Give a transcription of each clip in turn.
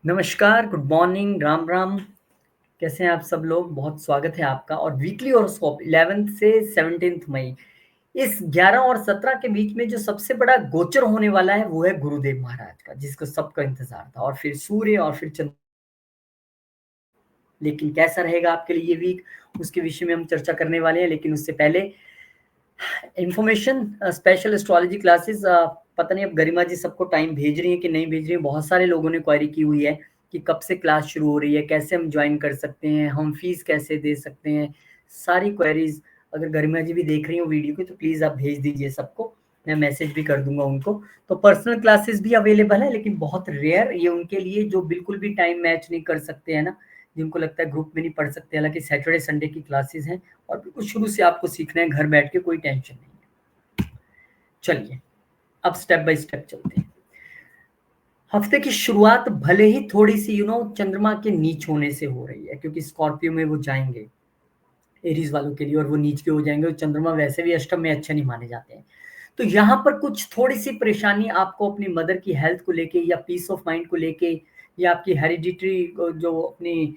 नमस्कार, good morning, Ram Ram. कैसे हैं आप सब लोग? बहुत स्वागत है आपका और वीकली हॉरोस्कोप 11th से 17th मई इस 11 और 17 के बीच में जो सबसे बड़ा गोचर होने वाला है वो है गुरुदेव महाराज का, जिसको सबका इंतजार था। और फिर सूर्य और फिर चंद्र। लेकिन कैसा रहेगा आपके लिए ये वीक, उसके विषय में हम चर्चा करने वाले हैं। लेकिन उससे पहले इंफॉर्मेशन, स्पेशल एस्ट्रोलॉजी क्लासेस, पता नहीं अब गरिमा जी सबको टाइम भेज रही है कि नहीं भेज रही है। बहुत सारे लोगों ने क्वेरी की हुई है कि कब से क्लास शुरू हो रही है, कैसे हम ज्वाइन कर सकते हैं, हम फीस कैसे दे सकते हैं। सारी क्वेरीज अगर गरिमा जी भी देख रही हो वीडियो को तो प्लीज आप भेज दीजिए सबको, मैं मैसेज भी कर दूंगा उनको। तो पर्सनल क्लासेस भी अवेलेबल है, लेकिन बहुत रेयर, ये उनके लिए जो बिल्कुल भी टाइम मैच नहीं कर सकते हैं ना, जिनको लगता है ग्रुप में नहीं पढ़ सकते। हालांकि सैटरडे संडे की क्लासेस हैं और बिल्कुल शुरू से आपको सीखना है घर बैठ के, कोई टेंशन नहीं है। चलिए अब स्टेप बाय स्टेप चलते हैं। हफ्ते की शुरुआत भले ही थोड़ी सी चंद्रमा के नीच होने से हो रही है, क्योंकि स्कॉर्पियो में वो जाएंगे एरीज वालों के लिए, और वो नीच के हो जाएंगे। और चंद्रमा वैसे भी अष्टम में अच्छे नहीं माने जाते हैं। तो यहाँ पर कुछ थोड़ी सी परेशानी आपको अपनी मदर की हेल्थ को लेके, या पीस ऑफ माइंड को लेके, या आपकी हेरिडिटरी जो अपनी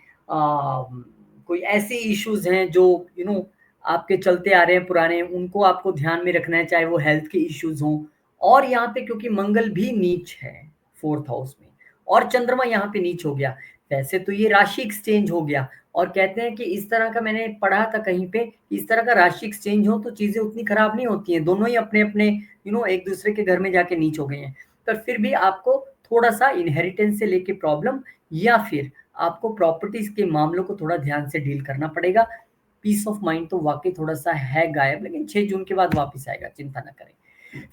कोई ऐसे इश्यूज हैं जो आपके चलते आ रहे हैं पुराने, उनको आपको ध्यान में रखना है, चाहे वो हेल्थ के इश्यूज हों। और यहाँ पे क्योंकि मंगल भी नीच है फोर्थ हाउस में, और चंद्रमा यहाँ पे नीच हो गया। वैसे तो ये राशि एक्सचेंज हो गया, और कहते हैं कि इस तरह का मैंने पढ़ा था कहीं पे, इस तरह का राशि एक्सचेंज हो तो चीजें उतनी खराब नहीं होती हैं। दोनों ही अपने अपने एक दूसरे के घर में जाके नीच हो गए हैं। पर फिर भी आपको थोड़ा सा इनहेरिटेंस से लेके प्रॉब्लम, या फिर आपको प्रॉपर्टीज के मामलों को थोड़ा ध्यान से डील करना पड़ेगा। पीस ऑफ माइंड तो वाकई थोड़ा सा है गायब, लेकिन 6 जून के बाद वापस आएगा, चिंता ना करें।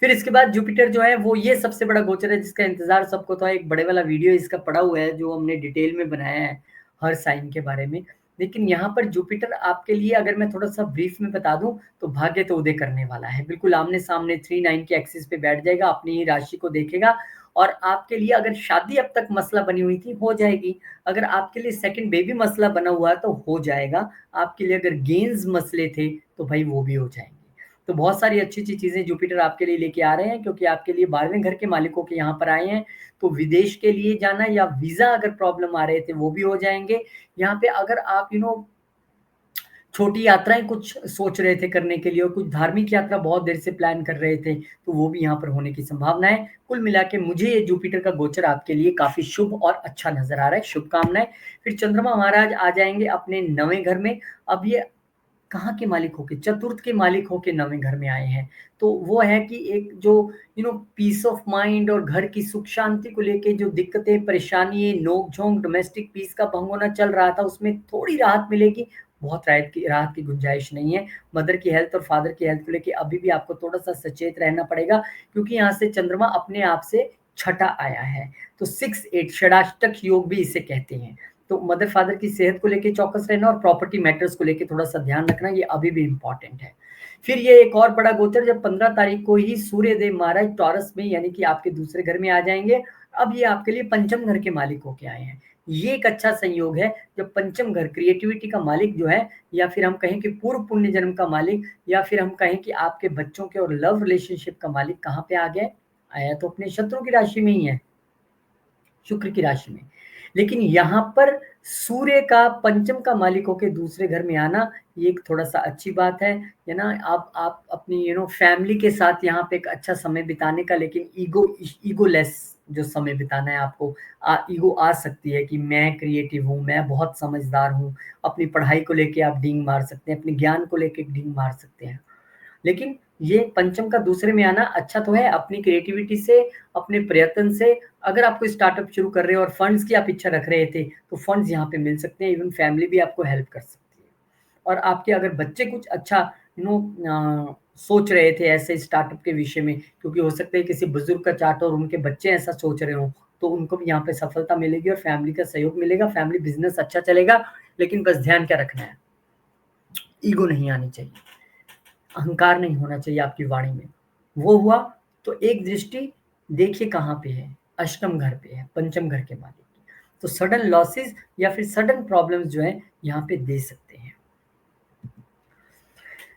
फिर इसके बाद जुपिटर जो है वो ये सबसे बड़ा गोचर है जिसका इंतजार सबको था। एक बड़े वाला वीडियो इसका पड़ा हुआ है जो हमने डिटेल में बनाया है हर साइन के बारे में। लेकिन यहाँ पर जुपिटर आपके लिए अगर मैं थोड़ा सा ब्रीफ में बता दूं तो भाग्य तो उदय करने वाला है। बिल्कुल आमने सामने 3-9 के एक्सिस पे बैठ जाएगा, अपनी ही राशि को देखेगा। और आपके लिए अगर शादी अब तक मसला बनी हुई थी, हो जाएगी। अगर आपके लिए सेकंड बेबी मसला बना हुआ है तो हो जाएगा। आपके लिए अगर गेंस मसले थे तो भाई वो भी हो जाएंगे। तो बहुत सारी अच्छी अच्छी चीजें जुपिटर आपके लिए लेके आ रहे हैं, क्योंकि आपके लिए 12वें घर के मालिकों के यहाँ पर आए हैं। तो विदेश के लिए जाना या वीजा अगर प्रॉब्लम आ रहे थे वो भी हो जाएंगे। यहाँ पे अगर आप छोटी यात्राएं कुछ सोच रहे थे करने के लिए, और कुछ धार्मिक यात्रा बहुत देर से प्लान कर रहे थे, तो वो भी यहाँ पर होने की संभावना है। कुल मिला के मुझे ये जुपिटर का गोचर आपके लिए काफी शुभ और अच्छा नजर आ रहा है। शुभकामनाएं। फिर चंद्रमा महाराज आ जाएंगे अपने 9वें घर में। अब ये कहाँ के मालिक होके, चतुर्थ के मालिक होके 9वें घर में आए हैं। तो वो है कि एक जो पीस ऑफ माइंड और घर की सुख शांति को लेके जो दिक्कतें, परेशानी, नोक झोंक, डोमेस्टिक पीस का भंग होना चल रहा था, उसमें थोड़ी राहत मिलेगी। बहुत राहत की गुंजाइश नहीं है। मदर की हेल्थ और फादर की हेल्थ को लेके अभी भी आपको थोड़ा सा सचेत रहना पड़ेगा, क्योंकि यहाँ से चंद्रमा अपने आप से छठा आया है। तो 6-8 षडाष्टक योग भी इसे कहते हैं। तो मदर फादर की सेहत को लेके चौकस रहना, और प्रॉपर्टी मैटर्स को लेके थोड़ा सा ध्यान रखना, ये अभी भी इंपॉर्टेंट है। फिर ये एक और बड़ा गोचर, जब 15 तारीख को ही सूर्य देव महाराज टॉरस में, यानी कि आपके दूसरे घर में आ जाएंगे। अब ये आपके लिए पंचम घर के मालिक होके आए हैं। ये एक अच्छा संयोग है जब पंचम घर क्रिएटिविटी का मालिक जो है, या फिर हम कहें कि पूर्व पुण्य जन्म का मालिक, या फिर हम कहें कि आपके बच्चों के और लव रिलेशनशिप का मालिक कहाँ पे आ गया? आया तो अपने शत्रु की राशि में ही है, शुक्र की राशि में। लेकिन यहाँ पर सूर्य का पंचम का मालिक होके दूसरे घर में आना, ये एक थोड़ा सा अच्छी बात है ना। आप अपनी फैमिली के साथ यहाँ पे एक अच्छा समय बिताने का, लेकिन ईगोलेस जो समय बिताना है आपको। ईगो आ सकती है कि मैं क्रिएटिव हूँ, मैं बहुत समझदार हूँ। अपनी पढ़ाई को लेके आप डींग मार सकते हैं, अपने ज्ञान को लेके डींग मार सकते हैं। लेकिन ये पंचम का दूसरे में आना अच्छा तो है। अपनी क्रिएटिविटी से, अपने प्रयत्न से, अगर आप कोई स्टार्टअप शुरू कर रहे हो और फंड्स की आप इच्छा रख रहे थे तो फंड्स यहाँ पे मिल सकते हैं। इवन फैमिली भी आपको हेल्प कर सकती है। और आपके अगर बच्चे कुछ अच्छा सोच रहे थे ऐसे स्टार्टअप के विषय में, क्योंकि हो सकता है किसी बुजुर्ग का चार्ट और उनके बच्चे ऐसा सोच रहे हो, तो उनको भी यहाँ पे सफलता मिलेगी और फैमिली का सहयोग मिलेगा, फैमिली बिजनेस अच्छा चलेगा। लेकिन बस ध्यान क्या रखना है, ईगो नहीं आनी चाहिए, अहंकार नहीं होना चाहिए आपकी वाणी में। वो हुआ तो एक दृष्टि देखिए कहाँ पे है, अष्टम घर पे है, पंचम घर के मालिक की। तो सडन लॉसेस या फिर सडन प्रॉब्लम्स जो है यहाँ पे दे सकते हैं।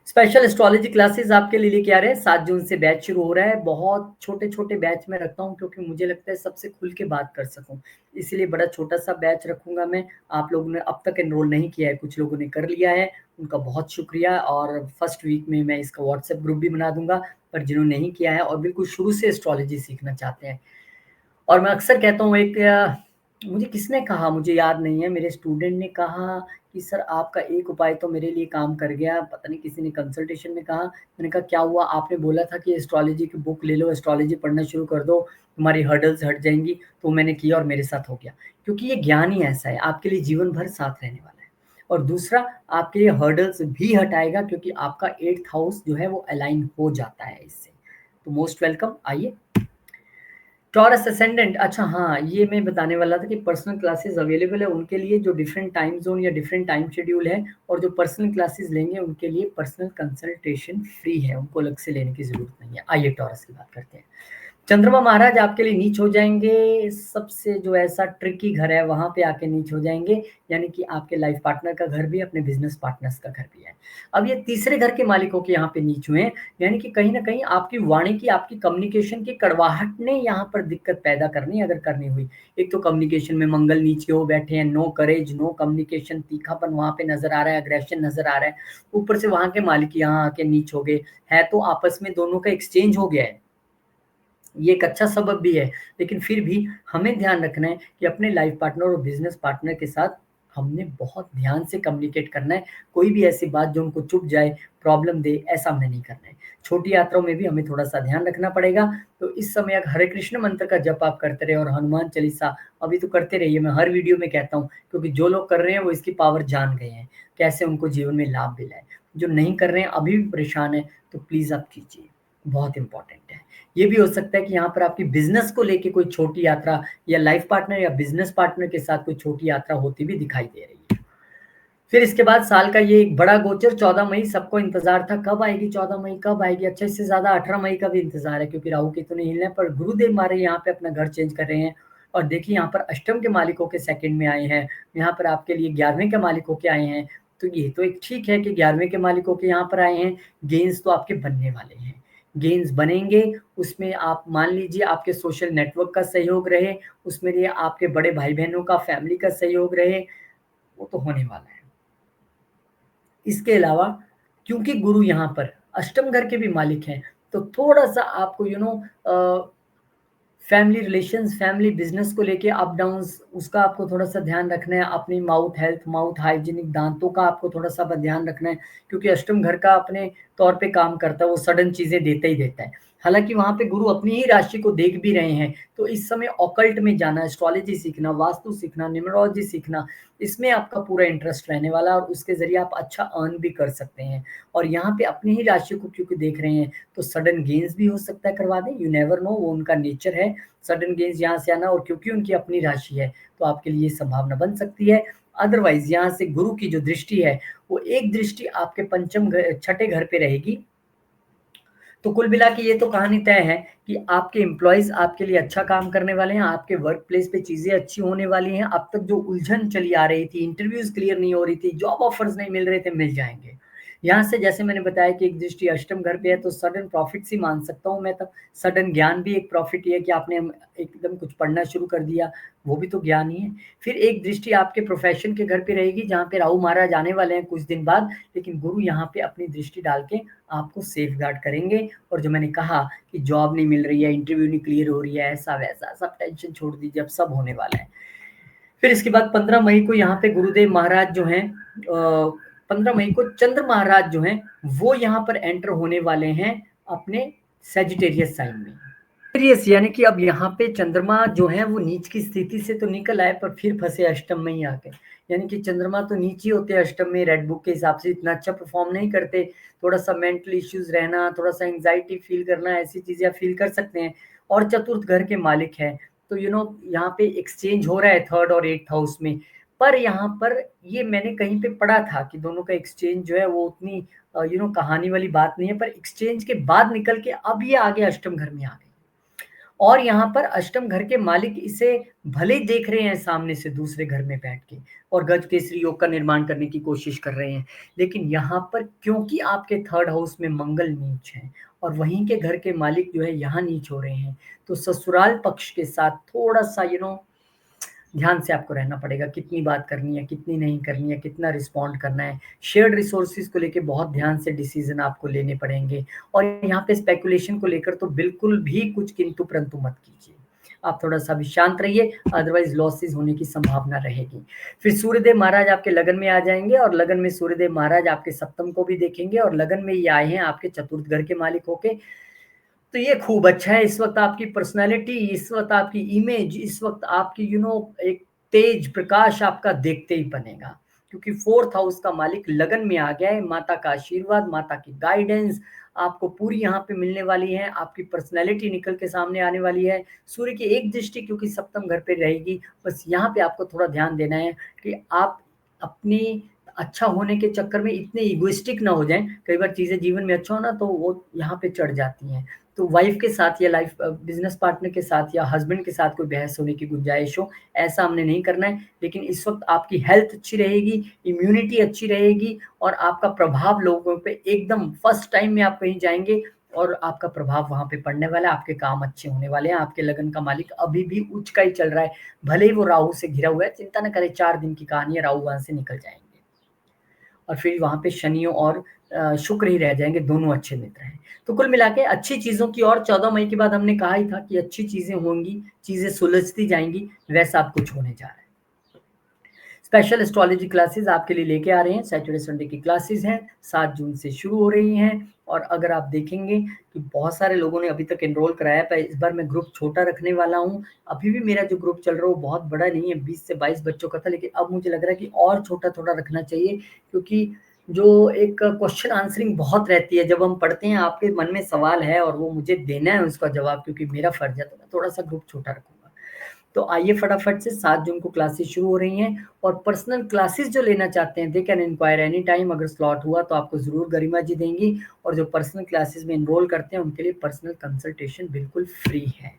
स्पेशल एस्ट्रोलॉजी क्लासेस आपके लिए लेके आ रहे हैं। 7 जून से बैच शुरू हो रहा है। बहुत छोटे-छोटे बैच में रखता हूँ क्योंकि मुझे लगता है सबसे खुल के बात कर सकूँ। इसीलिए बड़ा छोटा-सा बैच रखूँगा मैं। आप लोगों ने अब तक एनरोल नहीं किया है, कुछ लोगों ने कर लिया है, उनका बहुत शुक्रिया और फर्स्ट वीक में मैं इसका व्हाट्सएप ग्रुप भी बना दूँगा। पर जिन्होंने नहीं किया है और बिल्कुल शुरू से एस्ट्रोलॉजी सीखना चाहते हैं और मैं अक्सर कहता हूँ मुझे किसने कहा मुझे याद नहीं है, मेरे स्टूडेंट ने कहा कि सर आपका एक उपाय तो मेरे लिए काम कर गया, पता नहीं किसी ने कंसल्टेशन में कहा। मैंने कहा क्या हुआ? आपने बोला था कि एस्ट्रोलॉजी की बुक ले लो, एस्ट्रोलॉजी पढ़ना शुरू कर दो, तुम्हारी हर्डल्स हट जाएँगी। तो मैंने किया और मेरे साथ हो गया। क्योंकि ये ज्ञान ही ऐसा है, आपके लिए जीवन भर साथ रहने वाला है। और दूसरा आपके लिए हर्डल्स भी हटाएगा क्योंकि आपका 8th हाउस जो है वो अलाइन हो जाता है इससे। तो मोस्ट वेलकम, आइए। टॉरस असेंडेंट, अच्छा हाँ, ये मैं बताने वाला था कि पर्सनल क्लासेस अवेलेबल है उनके लिए जो डिफरेंट टाइम ज़ोन या डिफरेंट टाइम शेड्यूल है और जो पर्सनल क्लासेस लेंगे उनके लिए पर्सनल कंसल्टेशन फ्री है, उनको अलग से लेने की ज़रूरत नहीं है। आइए टॉरस की बात करते हैं। चंद्रमा महाराज आपके लिए नीच हो जाएँगे, सबसे जो ऐसा ट्रिकी घर है वहाँ पे आके नीच हो जाएँगे, यानी कि आपके लाइफ पार्टनर का घर भी है, अपने बिज़नेस पार्टनर्स का घर भी है। अब ये तीसरे घर के मालिकों के यहाँ पे नीच हुए हैं, यानी कि कहीं न कहीं आपकी वाणी की, आपकी कम्युनिकेशन की कड़वाहट ने यहाँ पर दिक्कत पैदा करनी अगर करनी हुई। एक तो कम्युनिकेशन में मंगल नीचे हो बैठे हैं, नो करेज, नो कम्युनिकेशन, तीखापन वहाँ पे नज़र आ रहा है, एग्रेशन नज़र आ रहा है। ऊपर से वहाँ के मालिक यहाँ आके नीच हो गए, है तो आपस में दोनों का एक्सचेंज हो गया है। ये एक अच्छा सबब भी है, लेकिन फिर भी हमें ध्यान रखना है कि अपने लाइफ पार्टनर और बिज़नेस पार्टनर के साथ हमने बहुत ध्यान से कम्युनिकेट करना है। कोई भी ऐसी बात जो उनको चुभ जाए, प्रॉब्लम दे, ऐसा हमें नहीं करना है। छोटी यात्राओं में भी हमें थोड़ा-सा ध्यान रखना पड़ेगा। तो इस समय अगर हरे कृष्ण मंत्र का जप आप करते रहे और हनुमान चालीसा अभी तो करते रहिए, मैं हर वीडियो में कहता हूँ क्योंकि जो लोग कर रहे हैं वो इसकी पावर जान गए हैं, कैसे उनको जीवन में लाभ मिला है। जो नहीं कर रहे हैं, अभी भी परेशान हैं, तो प्लीज़ आप कीजिए, बहुत इम्पोर्टेंट है। ये भी हो सकता है कि यहाँ पर आपकी बिज़नेस को लेके कोई छोटी यात्रा या लाइफ पार्टनर या बिज़नेस पार्टनर के साथ कोई छोटी यात्रा होती भी दिखाई दे रही है। फिर इसके बाद साल का ये एक बड़ा गोचर 14 मई सबको इंतज़ार था, कब आएगी 14 मई, कब आएगी? अच्छा इससे ज़्यादा 18 मई का भी इंतज़ार है क्योंकि राहु केतु नहीं हिलने पर गुरुदेव हमारे यहाँ पे अपना घर चेंज कर रहे हैं और देखिए यहाँ पर अष्टम के मालिक होके सेकंड में आए हैं, यहाँ पर आपके लिए 11वें के मालिक होके आए हैं। तो ये तो एक ठीक है कि 11वें के मालिक होके यहाँ पर आए हैं, गेन्स तो आपके बनने वाले हैं। गेन्स बनेंगे, उसमें आप मान लीजिए आपके सोशल नेटवर्क का सहयोग रहे, उसमें लिए आपके बड़े भाई-बहनों का, फैमिली का सहयोग रहे, वो तो होने वाला है। इसके अलावा क्योंकि गुरु यहाँ पर अष्टम घर के भी मालिक हैं, तो थोड़ा-सा आपको फैमिली रिलेशंस, फैमिली बिज़नेस को लेके अप डाउन्स उसका आपको थोड़ा-सा ध्यान रखना है, अपनी माउथ हेल्थ, माउथ हाइजीनिक दाँतों का आपको थोड़ा-सा ध्यान रखना है, क्योंकि अष्टम घर का अपने तौर पे काम करता है, वो सडन चीज़ें देता ही देता है। हालाँकि वहाँ पे गुरु अपनी ही राशि को देख भी रहे हैं, तो इस समय ऑकल्ट में जाना, एस्ट्रोलॉजी सीखना, वास्तु सीखना, न्यूमरोलॉजी सीखना, इसमें आपका पूरा इंटरेस्ट रहने वाला है और उसके ज़रिए आप अच्छा अर्न भी कर सकते हैं। और यहाँ पे अपनी ही राशि को क्योंकि देख रहे हैं, तो सडन गेन्स भी हो सकता है करवा दें, यू नेवर नो वो उनका नेचर है, सडन गेन्स यहाँ से आना और क्योंकि उनकी अपनी राशि है, तो आपके लिए ये संभावना बन सकती है। अदरवाइज़ यहाँ से गुरु की जो दृष्टि है, वो एक दृष्टि आपके पंचम छठे घर पे रहेगी। तो कुल मिला के ये तो कहानी तय है कि आपके एम्प्लॉइज़ आपके लिए अच्छा काम करने वाले हैं, आपके वर्क प्लेस पे चीज़ें अच्छी होने वाली हैं। अब तक जो उलझन चली आ रही थी, इंटरव्यूज़ क्लियर नहीं हो रही थी, जॉब ऑफर्स नहीं मिल रहे थे, मिल जाएँगे। यहाँ से जैसे मैंने बताया कि एक दृष्टि अष्टम घर पे है, तो सडन प्रॉफिट्स ही मान सकता हूँ मैं तब। सडन ज्ञान भी एक प्रॉफिट ही है कि आपने एकदम कुछ पढ़ना शुरू कर दिया, वो भी तो ज्ञान ही है। फिर एक दृष्टि आपके प्रोफ़ेशन के घर पे रहेगी, जहाँ पे राहु महाराज आने वाले हैं कुछ दिन बाद, लेकिन गुरु यहाँ पे अपनी दृष्टि डाल के आपको सेफगार्ड करेंगे और जो मैंने कहा कि जॉब नहीं मिल रही है, इंटरव्यू नहीं क्लियर हो रही है, ऐसा-वैसा सब टेंशन छोड़ दीजिए, अब सब होने वाला है। फिर इसके बाद 15 मई को यहाँ पे गुरुदेव महाराज जो हैं 15 मई को चंद्र महाराज जो हैं, वो यहाँ पर एंटर होने वाले हैं अपने सैजिटेरियस साइन में। सैजिटेरियस यानी कि अब यहाँ पे चंद्रमा जो है वो नीच की स्थिति से तो निकल आए पर फिर फँसे अष्टम में ही आके। यानी कि चंद्रमा तो नीचे होते हैं अष्टम में, रेड बुक के हिसाब से इतना अच्छा परफ़ॉर्म नहीं करते। थोड़ा-सा मेंटल इश्यूज़ रहना, थोड़ा-सा एंग्ज़ायटी फ़ील करना, ऐसी चीज़ें आप फ़ील कर सकते हैं और चतुर्थ घर के मालिक हैं। तो यहाँ पे एक्सचेंज हो रहा है 3rd और 8th हाउस में। पर यहाँ पर ये मैंने कहीं पे पढ़ा था कि दोनों का एक्सचेंज जो है वो उतनी कहानी वाली बात नहीं है, पर एक्सचेंज के बाद निकल के अब ये आगे अष्टम घर में आ गए। और यहाँ पर अष्टम घर के मालिक इसे भले ही देख रहे हैं सामने से दूसरे घर में बैठ के और गज केसरी योग का निर्माण करने की कोशिश कर रहे हैं, लेकिन यहाँ पर क्योंकि आपके थर्ड हाउस में मंगल नीच है और वहीं के घर के मालिक जो है यहाँ नीच हो रहे हैं, तो ससुराल पक्ष के साथ थोड़ा सा ध्यान से आपको रहना पड़ेगा, कितनी बात करनी है, कितनी नहीं करनी है, कितना रिस्पॉन्ड करना है। शेयर्ड रिसोर्सेज को लेके बहुत ध्यान से डिसीजन आपको लेने पड़ेंगे और यहाँ पे स्पेकुलेशन को लेकर तो बिल्कुल भी कुछ किंतु परंतु मत कीजिए। आप थोड़ा-सा भी शांत रहिए, अदरवाइज़ लॉसेस होने की संभावना रहेगी। फिर सूर्यदेव महाराज आपके लगन में आ जाएँगे और लगन में सूर्यदेव महाराज आपके सप्तम को भी देखेंगे और लगन में ये आए हैं आपके चतुर्थ घर के मालिक होके। तो ये खूब अच्छा है, इस वक़्त आपकी पर्सनैलिटी, इस वक़्त आपकी इमेज, इस वक़्त आपकी एक तेज प्रकाश आपका देखते ही बनेगा। क्योंकि 4th हाउस का मालिक लगन में आ गया है, माता का आशीर्वाद, माता की गाइडेंस आपको पूरी यहाँ पे मिलने वाली है, आपकी पर्सनैलिटी निकल के सामने आने वाली है। सूर्य की एक दृष्टि क्योंकि सप्तम घर पे रहेगी, बस यहाँ पे आपको थोड़ा ध्यान देना है कि आप अपनी अच्छा होने के चक्कर में इतने इगोइस्टिक ना हो जाएँ। कई बार चीज़ें जीवन में अच्छा हो ना तो वो यहाँ पे चढ़ जाती हैं। तो वाइफ के साथ या बिज़नेस पार्टनर के साथ या हस्बैंड के साथ कोई बहस होने की गुंजाइश हो, ऐसा हमने नहीं करना है। लेकिन इस वक़्त आपकी हेल्थ अच्छी रहेगी, इम्यूनिटी अच्छी रहेगी और आपका प्रभाव लोगों पे एकदम फर्स्ट टाइम में आप कहीं जाएँगे और आपका प्रभाव वहाँ पे पड़ने वाला है, आपके काम अच्छे होने वाले हैं। आपके लगन का मालिक अभी भी उच्च का ही चल रहा है, भले ही वो राहु से घिरा हुआ है, चिंता ना करें 4 दिन की कहानी है, राहु वहाँ से निकल जाएँगे। और फिर वहाँ पे शनियों और शुक्र ही रह जाएँगे, दोनों अच्छे मित्र हैं। तो कुल मिला के अच्छी चीज़ों की और 14 मई के बाद हमने कहा ही था कि अच्छी चीज़ें होंगी, चीज़ें सुलझती जाएँगी, वैसा अब कुछ होने जा रहा है। स्पेशल एस्ट्रोलॉजी क्लासेस आपके लिए लेके आ रहे हैं, सैटरडे संडे की क्लासेस हैं, 7 जून से शुरू हो रही हैं और अगर आप देखेंगे कि बहुत सारे लोगों ने अभी तक एनरोल कराया है, इस बार मैं ग्रुप छोटा रखने वाला हूँ। अभी भी मेरा जो ग्रुप चल रहा है वो बहुत बड़ा नहीं है, 20 से 22 बच्चों का था, लेकिन अब मुझे लग रहा है कि और छोटा थोड़ा रखना चाहिए क्योंकि जो एक क्वेश्चन आंसरिंग बहुत रहती है, जब हम पढ़ते हैं आपके मन में सवाल है और वो मुझे देना है उसका जवाब क्योंकि मेरा फर्ज है, तो मैं थोड़ा-सा ग्रुप छोटा रखूँगा। तो आइए फटाफट से 7 जून को क्लासेस शुरू हो रही हैं और पर्सनल क्लासेस जो लेना चाहते हैं they can inquire any time, अगर स्लॉट हुआ तो आपको ज़रूर गरिमा जी देंगी और जो पर्सनल क्लासेस में एनरोल करते हैं उनके लिए पर्सनल कंसल्टेशन बिल्कुल फ्री है।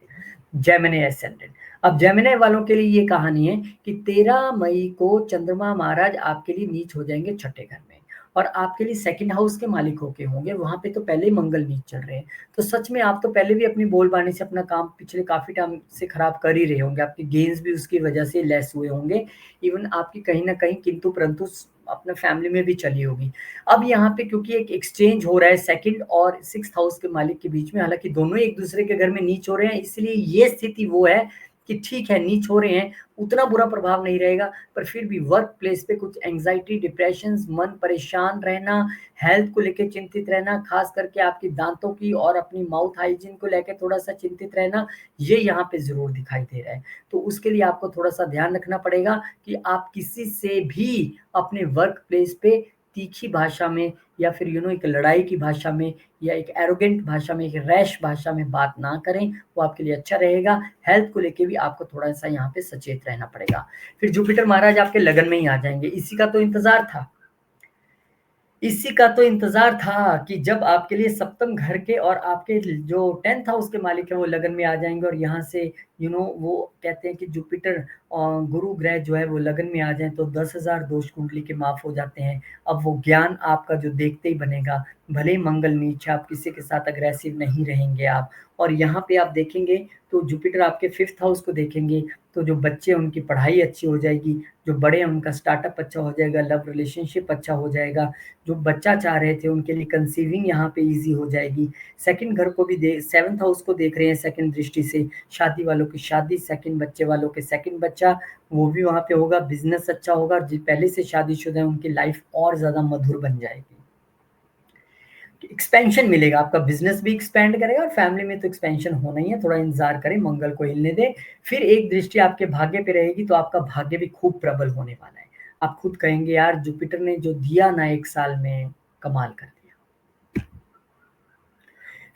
जेमिनी एसेंडेंट, अब जेमिनी वालों के लिए ये कहानी है कि 13 मई को चंद्रमा महाराज आपके लिए नीच हो जाएंगे छठे घर में और आपके लिए सेकंड हाउस के मालिक होके होंगे, वहां पे तो पहले ही मंगल नीच चल रहे हैं। तो सच में आप तो पहले भी अपनी बोलबानी से अपना काम पिछले काफ़ी टाइम से खराब कर ही रहे होंगे, आपके गेन्स भी उसकी वजह से लेस हुए होंगे, इवन आपकी कहीं न कहीं किंतु परंतु अपने फैमिली में भी चली होगी। अब यहाँ पे क्योंकि एक एक्सचेंज हो रहा है सेकंड और सिक्स्थ हाउस के मालिक के बीच में, हालाँकि दोनों ही एक-दूसरे के घर में नीच हो रहे हैं, इसलिए ये स्थिति वो है कि ठीक है, नीच हो रहे हैं, उतना बुरा प्रभाव नहीं रहेगा, पर फिर भी वर्क प्लेस पे कुछ एंग्ज़ायटी, डिप्रेशंस, मन परेशान रहना, हेल्थ को लेके चिंतित रहना, खास करके आपकी दाँतों की और अपनी माउथ हाइजीन को लेके थोड़ा-सा चिंतित रहना, ये यहाँ पे ज़रूर दिखाई दे रहा है। तो उसके लिए आपको थोड़ा-सा ध्यान रखना पड़ेगा कि आप किसी से भी अपने वर्क प्लेस पे तीखी भाषा में या फिर एक लड़ाई की भाषा में या एक एरोगेंट भाषा में, एक रैश भाषा में बात ना करें, वो आपके लिए अच्छा रहेगा। हेल्थ को लेके भी आपको थोड़ा-सा यहाँ पे सचेत रहना पड़ेगा। फिर जुपिटर महाराज आपके लगन में ही आ जाएँगे, इसी का तो इंतज़ार था। इसी का तो इंतज़ार था कि जब आपके लिए सप्तम घर के और आपके जो 10th हाउस के मालिक हैं वो लगन में आ जाएँगे और यहाँ से वो कहते हैं कि जुपिटर गुरु ग्रह जो है वो लगन में आ जाएँ तो 10,000 दोष कुंडली के माफ़ हो जाते हैं। अब वो ज्ञान आपका जो देखते ही बनेगा, भले ही मंगल नीच है, आप किसी के साथ अग्रेसिव नहीं रहेंगे आप। और यहाँ पे आप देखेंगे तो जुपिटर आपके 5th हाउस को देखेंगे, तो जो बच्चे हैं उनकी पढ़ाई अच्छी हो जाएगी, जो बड़े हैं उनका स्टार्टअप अच्छा हो जाएगा, लव रिलेशनशिप अच्छा हो जाएगा। जो बच्चा चाह रहे थे उनके लिए कंसीविंग यहाँ पे ईज़ी हो जाएगी। सेकंड घर को भी 7th हाउस को देख रहे हैं सेकंड दृष्टि से, शादी वालों की शादी, सेकंड बच्चे वालों के सेकंड बच्चा, वो भी वहाँ पे होगा, बिज़नेस अच्छा होगा और जो पहले से शादीशुदा है उनकी लाइफ़ और ज़्यादा मधुर बन जाएगी। एक्सपेंशन मिलेगा, आपका बिज़नेस भी एक्सपेंड करेगा और फैमिली में तो एक्सपेंशन होना ही है, थोड़ा इंतज़ार करें, मंगल को हिलने दें। फिर एक दृष्टि आपके भाग्य पे रहेगी तो आपका भाग्य भी खूब प्रबल होने वाला है। आप खुद कहेंगे यार जुपिटर ने जो दिया ना 1 साल में, कमाल कर दिया।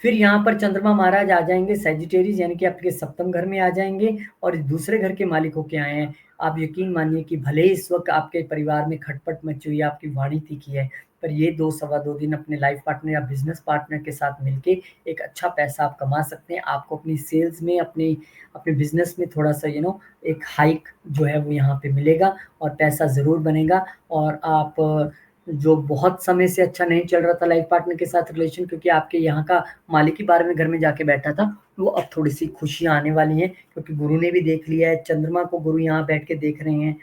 फिर यहाँ पर चंद्रमा महाराज आ जाएँगे सैजिटेरियस यानी कि आपके सप्तम घर में आ जाएँगे और दूसरे घर के मालिक होके आए हैं। आप यकीन मानिए कि भले ही इस वक़्त आपके परिवार में खटपट मची हुई है, आपकी वाणी तीखी है, पर ये 2 सवा 2 दिन अपने लाइफ पार्टनर या बिजनेस पार्टनर के साथ मिलके एक अच्छा पैसा आप कमा सकते हैं। आपको अपनी सेल्स में, अपने अपने बिजनेस में थोड़ा सा एक हाइक जो है वो यहाँ पे मिलेगा और पैसा ज़रूर बनेगा। और आप जो बहुत समय से अच्छा नहीं चल रहा था लाइफ पार्टनर के साथ रिलेशन, क्योंकि आपके यहाँ का मालिक ही 12वें घर में जाके बैठा था, वो अब थोड़ी-सी खुशियाँ आने वाली हैं, क्योंकि गुरु ने भी देख लिया है, चंद्रमा को गुरु यहाँ बैठ के देख रहे हैं।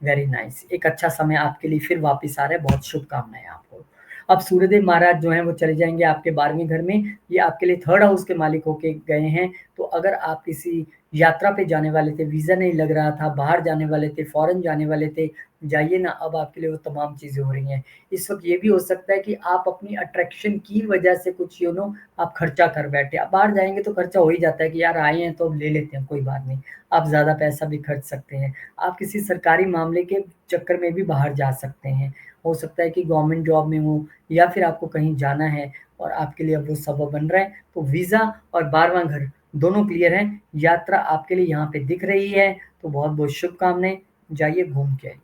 वेरी नाइस, एक अच्छा समय आपके लिए फिर वापस आ रहा है, बहुत शुभकामनाएँ आपको। अब सूर्यदेव महाराज जो हैं वो चले जाएँगे आपके 12वें घर में, ये आपके लिए 3rd हाउस के मालिक होके गए हैं। तो अगर आप किसी यात्रा पे जाने वाले थे, वीज़ा नहीं लग रहा था, बाहर जाने वाले थे, फ़ॉरेन जाने वाले थे, जाइए ना, अब आपके लिए वो तमाम चीज़ें हो रही हैं। इस वक़्त ये भी हो सकता है कि आप अपनी अट्रैक्शन की वजह से कुछ आप खर्चा कर बैठे। अब बाहर जाएँगे तो खर्चा हो ही जाता है कि यार आए हैं तो अब ले लेते हैं, कोई बात नहीं। आप ज़्यादा पैसा भी खर्च सकते हैं। आप किसी सरकारी मामले के चक्कर में भी बाहर जा सकते हैं। हो सकता है कि गवर्नमेंट जॉब में हो या फिर आपको कहीं जाना है और आपके लिए अब वो सबब बन रहा है। तो वीज़ा और 12वां घर दोनों क्लियर हैं। यात्रा आपके लिए यहाँ पे दिख रही है, तो बहुत-बहुत शुभकामनाएँ। जाइए घूम के आइए।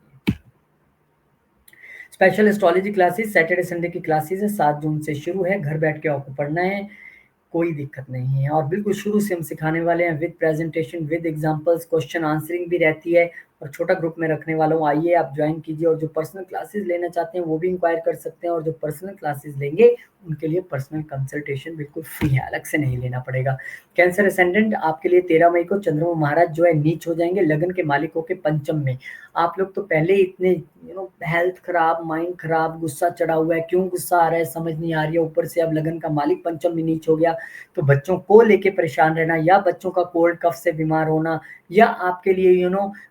Special astrology classes Saturday Sunday की क्लासेस है, 7 जून से शुरू है। घर बैठ के आपको पढ़ना है, कोई दिक्कत नहीं है और बिल्कुल शुरू से हम सिखाने वाले हैं with presentation, with examples, question answering भी रहती है और छोटा ग्रुप में रखने वाला हूँ। आइए आप ज्वाइन कीजिए और जो पर्सनल क्लासेस लेना चाहते हैं वो भी इंक्वायर कर सकते हैं और जो पर्सनल क्लासेस लेंगे उनके लिए पर्सनल कंसल्टेशन बिल्कुल फ्री है, अलग से नहीं लेना पड़ेगा। कैंसर असेंडेंट आपके लिए 13 मई को चंद्रमा महाराज जो है नीच हो जाएंगे लगन के मालिकों के पंचम में। आप लोग तो पहले इतने हेल्थ खराब, माइंड खराब, गुस्सा चढ़ा हुआ है, क्यों गुस्सा आ रहा है समझ नहीं आ रही है, ऊपर से अब लगन का मालिक पंचम में नीच हो गया। तो बच्चों को लेके परेशान रहना या बच्चों का कोल्ड कफ से बीमार होना या आपके लिए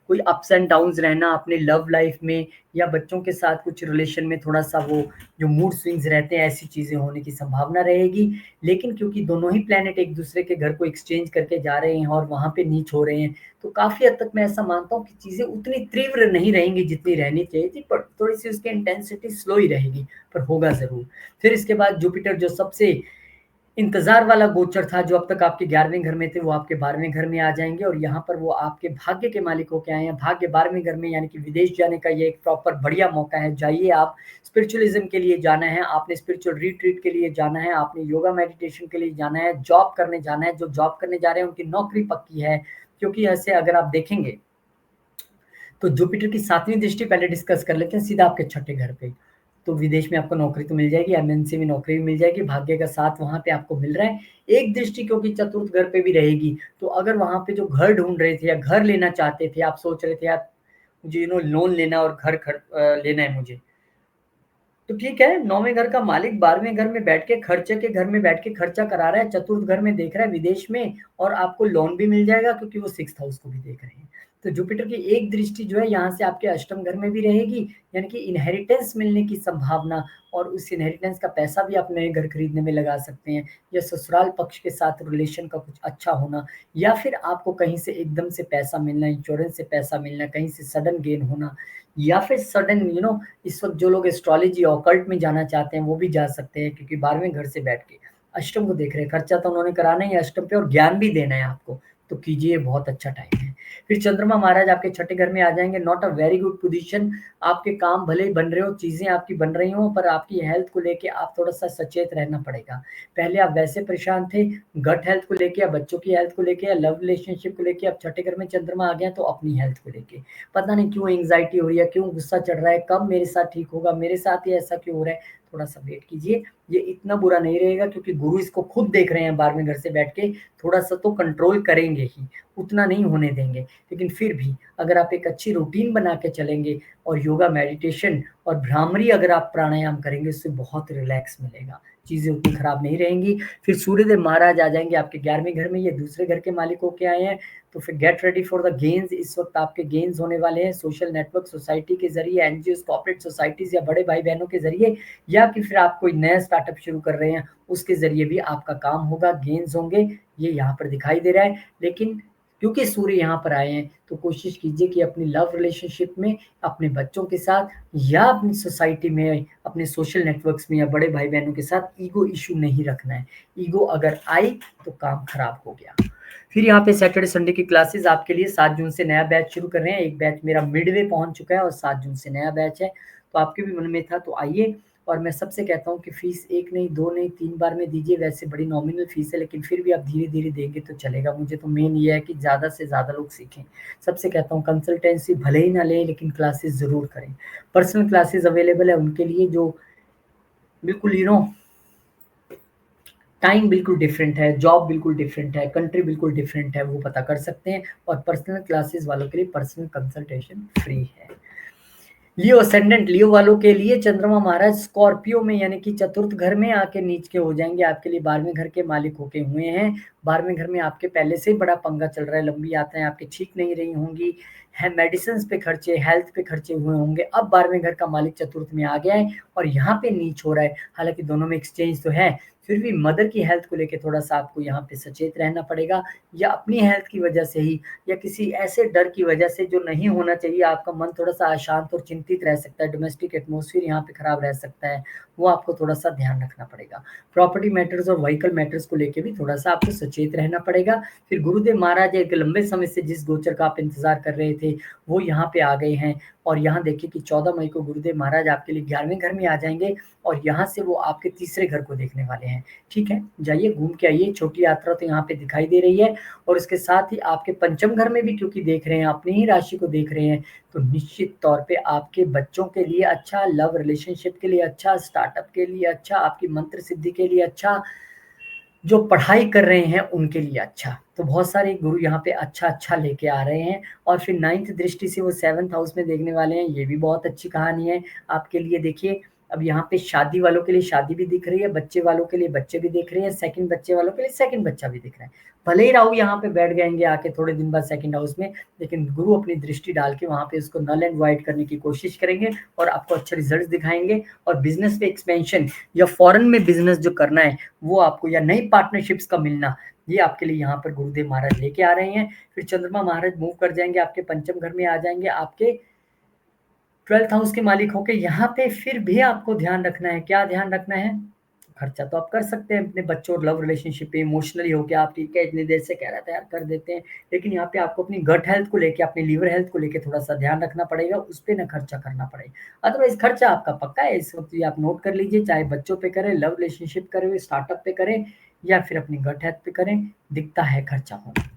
कोई अप्स एंड डाउन्स रहना अपने लव लाइफ में या बच्चों के साथ कुछ रिलेशन में थोड़ा सा वो जो मूड स्विंग्स रहते हैं, ऐसी चीजें होने की संभावना रहेगी। लेकिन क्योंकि दोनों ही प्लेनेट एक दूसरे के घर को एक्सचेंज करके जा रहे हैं और वहां पे नीच हो रहे हैं, तो काफी हद तक मैं ऐसा मानता हूँ कि चीजें उतनी तीव्र नहीं रहेंगी जितनी रहनी चाहिए थी, पर थोड़ी सी उसकी इंटेंसिटी स्लो ही रहेगी, पर होगा जरूर। फिर इसके बाद जुपिटर जो सबसे इंतजार वाला गोचर था, जो अब तक आपके 11वें घर में थे, वो आपके 12वें घर में आ जाएंगे और यहाँ पर वो आपके भाग्य के मालिक होके आए हैं। भाग्य 12वें घर में, यानी कि विदेश जाने का ये एक प्रॉपर बढ़िया मौका है। जाइए, आप स्पिरिचुअलिज्म के लिए जाना है, आपने स्पिरिचुअल रिट्रीट के लिए जाना है, आपने योगा मेडिटेशन के लिए जाना है, जॉब करने जाना है। जो जॉब करने जा रहे हैं उनकी नौकरी पक्की है, क्योंकि ऐसे अगर आप देखेंगे तो जुपिटर की 7वीं दृष्टि पहले डिस्कस कर लेते हैं सीधा आपके 6ठे घर पे। तो विदेश में आपको नौकरी तो मिल जाएगी, एमएनसी में नौकरी भी मिल जाएगी, भाग्य का साथ वहाँ पे आपको मिल रहा है। एक दृष्टि क्योंकि चतुर्थ घर पे भी रहेगी, तो अगर वहाँ पे जो घर ढूंढ रहे थे या घर लेना चाहते थे, आप सोच रहे थे यार मुझे लोन लेना और लेना है मुझे, तो ठीक है, 9वें घर का मालिक 12वें घर में बैठ के खर्चे के घर में बैठ के खर्चा करा रहा है, चतुर्थ घर में देख रहा है विदेश में और आपको लोन भी मिल जाएगा क्योंकि वो 6th हाउस को भी देख रहे हैं। तो जुपिटर की एक दृष्टि जो है यहाँ से आपके अष्टम घर में भी रहेगी, यानी कि इनहेरिटेंस मिलने की संभावना और उस इनहेरिटेंस का पैसा भी आप नए घर खरीदने में लगा सकते हैं या ससुराल पक्ष के साथ रिलेशन का कुछ अच्छा होना या फिर आपको कहीं से एकदम से पैसा मिलना, इंश्योरेंस से पैसा मिलना, कहीं से सडन गेन होना या फिर सडन इस वक्त जो लोग एस्ट्रोलॉजी ऑकल्ट में जाना चाहते हैं वो भी जा सकते हैं, क्योंकि 12वें घर से बैठ के अष्टम को देख रहे हैं। खर्चा तो उन्होंने कराना ही है अष्टम पे और ज्ञान भी देना है आपको, तो कीजिए, बहुत अच्छा टाइम है। फिर चंद्रमा महाराज आपके 6ठे घर में आ जाएंगे। Not a very good position. आपके काम भले ही बन रहे हो, चीजें आपकी बन रही हो, पर आपकी हेल्थ को लेके आप थोड़ा सा सचेत रहना पड़ेगा। पहले आप वैसे परेशान थे गट हेल्थ को लेके या बच्चों की हेल्थ को लेके या लव रिलेशनशिप को लेके, अब 6ठे घर में चंद्रमा आ गया तो अपनी हेल्थ को लेके पता नहीं क्यों एंग्जाइटी हो रही है, क्यों गुस्सा चढ़ रहा है, कब मेरे साथ ठीक होगा, मेरे साथ ही ऐसा क्यों हो रहा है, थोड़ा सा वेट कीजिए। ये इतना बुरा नहीं रहेगा क्योंकि गुरु इसको खुद देख रहे हैं 12वें घर से बैठ के, थोड़ा सा तो कंट्रोल करेंगे ही, उतना नहीं होने देंगे। लेकिन फिर भी अगर आप एक अच्छी रूटीन बना के चलेंगे और योगा, मेडिटेशन और भ्रामरी अगर आप प्राणायाम करेंगे, उससे बहुत रिलैक्स मिलेगा, चीजें उतनी खराब नहीं रहेंगी। फिर सूर्यदेव महाराज आ जाएंगे आपके 11वें घर में, ये दूसरे घर के मालिक होके आए हैं। तो फिर gate ready for the gains. इस वक्त आपके गेन्स होने वाले हैं सोशल नेटवर्क, सोसाइटी के जरिए, एनजीओ, कॉर्पोरेट सोसाइटीज या बड़े भाई बहनों के जरिए, या कि फिर आप कोई नया स्टार्टअप शुरू कर रहे हैं उसके जरिए भी आपका काम होगा, गेन्स होंगे, ये यहाँ पर दिखाई दे रहा है। लेकिन क्योंकि सूर्य यहाँ पर आए हैं तो कोशिश कीजिए कि अपनी लव रिलेशनशिप में, अपने बच्चों के साथ या अपनी सोसाइटी में, अपने सोशल नेटवर्क्स में या बड़े भाई बहनों के साथ ईगो इशू नहीं रखना है। ईगो अगर आई तो काम खराब हो गया। फिर यहाँ पे सैटरडे संडे की क्लासेस आपके लिए 7 जून से नया बैच शुरू कर रहे हैं। एक बैच मेरा मिडवे पहुंच चुका है और 7 जून से नया बैच है, तो आपके भी मन में था तो आइए। और मैं सबसे कहता हूँ कि फीस 1 नहीं, 2 नहीं, 3 बार में दीजिए। वैसे बड़ी नॉमिनल फीस है, लेकिन फिर भी आप धीरे-धीरे देंगे तो चलेगा। मुझे तो मेन ये है कि ज़्यादा से ज़्यादा लोग सीखें। सबसे कहता हूँ कंसल्टेंसी भले ही ना लें, लेकिन क्लासेस ज़रूर करें। पर्सनल क्लासेस अवेलेबल है उनके लिए जो बिल्कुल टाइम बिल्कुल डिफरेंट है, जॉब बिल्कुल डिफरेंट है, कंट्री बिल्कुल डिफरेंट है, वो पता कर सकते हैं। और पर्सनल क्लासेस वालों के लिए पर्सनल कंसल्टेशन फ्री है। लियो असेंडेंट, लियो वालों के लिए चंद्रमा महाराज स्कॉर्पियो में यानी कि चतुर्थ घर में आके नीच के हो जाएंगे। आपके लिए 12वें घर के मालिक होके हुए हैं। 12वें घर में आपके पहले से ही बड़ा पंगा चल रहा है, लंबी यात्राएं आपकी ठीक नहीं रही होंगी है, मेडिसिन पे खर्चे, हेल्थ पे खर्चे हुए होंगे। अब 12वें घर का मालिक चतुर्थ में आ गया है और यहाँ पे नीच हो रहा है। हालांकि दोनों में एक्सचेंज तो है, फिर भी मदर की हेल्थ को लेके थोड़ा सा आपको यहाँ पे सचेत रहना पड़ेगा, या अपनी हेल्थ की वजह से ही, या किसी ऐसे डर की वजह से जो नहीं होना चाहिए। आपका मन थोड़ा सा अशांत और चिंतित रह सकता है, डोमेस्टिक एटमॉस्फेयर यहाँ पे खराब रह सकता है, वो आपको थोड़ा सा ध्यान रखना पड़ेगा। प्रॉपर्टी मैटर्स और व्हीकल मैटर्स को लेके भी थोड़ा सा आपको सचेत रहना पड़ेगा। फिर गुरुदेव महाराज एक लंबे समय से जिस गोचर का आप इंतजार कर रहे थे वो यहाँ पे आ गए हैं। और यहाँ देखिए कि 14 मई को गुरुदेव महाराज आपके लिए 11वें घर में आ जाएंगे और यहाँ से वो आपके तीसरे घर को देखने वाले हैं। ठीक है, जाइए घूम के आइए। छोटी यात्रा तो यहाँ पे दिखाई दे रही है। और इसके साथ ही आपके पंचम घर में भी क्योंकि देख रहे हैं, अपनी ही राशि को देख रहे हैं, तो निश्चित तौर पे आपके बच्चों के लिए अच्छा, लव रिलेशनशिप के लिए अच्छा, स्टार्टअप के लिए अच्छा, आपकी मंत्र सिद्धि के लिए अच्छा, जो पढ़ाई कर रहे हैं उनके लिए अच्छा। तो बहुत सारे गुरु यहाँ पे अच्छा अच्छा लेके आ रहे हैं। और फिर 9th दृष्टि से वो 7th हाउस में देखने वाले हैं, ये भी बहुत अच्छी कहानी है आपके लिए। देखिए अब यहाँ पे शादी वालों के लिए शादी भी दिख रही है, बच्चे वालों के लिए बच्चे भी दिख रहे हैं, सेकंड बच्चे वालों के लिए सेकंड बच्चा भी दिख रहा है। भले ही राहु यहाँ पे बैठ जाएंगे आके थोड़े दिन बाद सेकंड हाउस में, लेकिन गुरु अपनी दृष्टि डाल के वहां पे उसको नल एंड वाइट करने की कोशिश करेंगे और आपको अच्छे रिजल्ट दिखाएंगे। और बिजनेस पे एक्सपेंशन या फॉरेन में बिजनेस जो करना है वो आपको, या नई पार्टनरशिप्स का मिलना, ये आपके लिए यहाँ पर गुरुदेव महाराज लेके आ रहे हैं। फिर चंद्रमा महाराज मूव कर जाएंगे आपके पंचम घर में, आ जाएंगे आपके 12th हाउस के मालिक होके यहाँ पे। फिर भी आपको ध्यान रखना है, क्या ध्यान रखना है? खर्चा तो आप कर सकते हैं अपने बच्चों और लव रिलेशनशिप पे, इमोशनली होके आप ठीक है इतनी देर से कह रहा था यार कर देते हैं, लेकिन यहाँ पे आपको अपनी गट हेल्थ को लेके, अपनी लीवर हेल्थ को लेके थोड़ा सा ध्यान रखना पड़ेगा, उस पे ना खर्चा करना पड़ेगा। अदरवाइज खर्चा आपका पक्का है इस वक्त, ये आप नोट कर लीजिए, चाहे बच्चों पे करें, लव रिलेशनशिप करें, स्टार्टअप पे करें, या फिर अपनी गट हेल्थ पे करें, दिखता है खर्चा होना।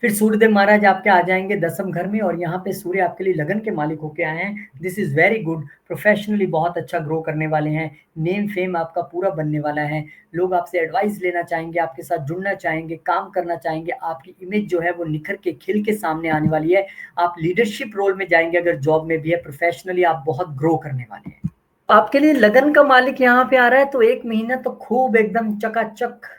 फिर सूर्यदेव महाराज आपके आ जाएंगे 10th घर में, और यहाँ पे सूर्य आपके लिए लगन के मालिक होके आए हैं। This is very good, professionally बहुत अच्छा ग्रो करने वाले हैं, नेम फेम आपका पूरा बनने वाला है, लोग आपसे एडवाइस लेना चाहेंगे, आपके साथ जुड़ना चाहेंगे, काम करना चाहेंगे, आपकी इमेज जो है वो निखर के खिल के सामने आने वाली है। आप लीडरशिप रोल में जाएंगे, अगर जॉब में भी है, प्रोफेशनली आप बहुत ग्रो करने वाले हैं। आपके लिए लगन का मालिक यहाँ पे आ रहा है, तो 1 महीना तो खूब एकदम चकाचक।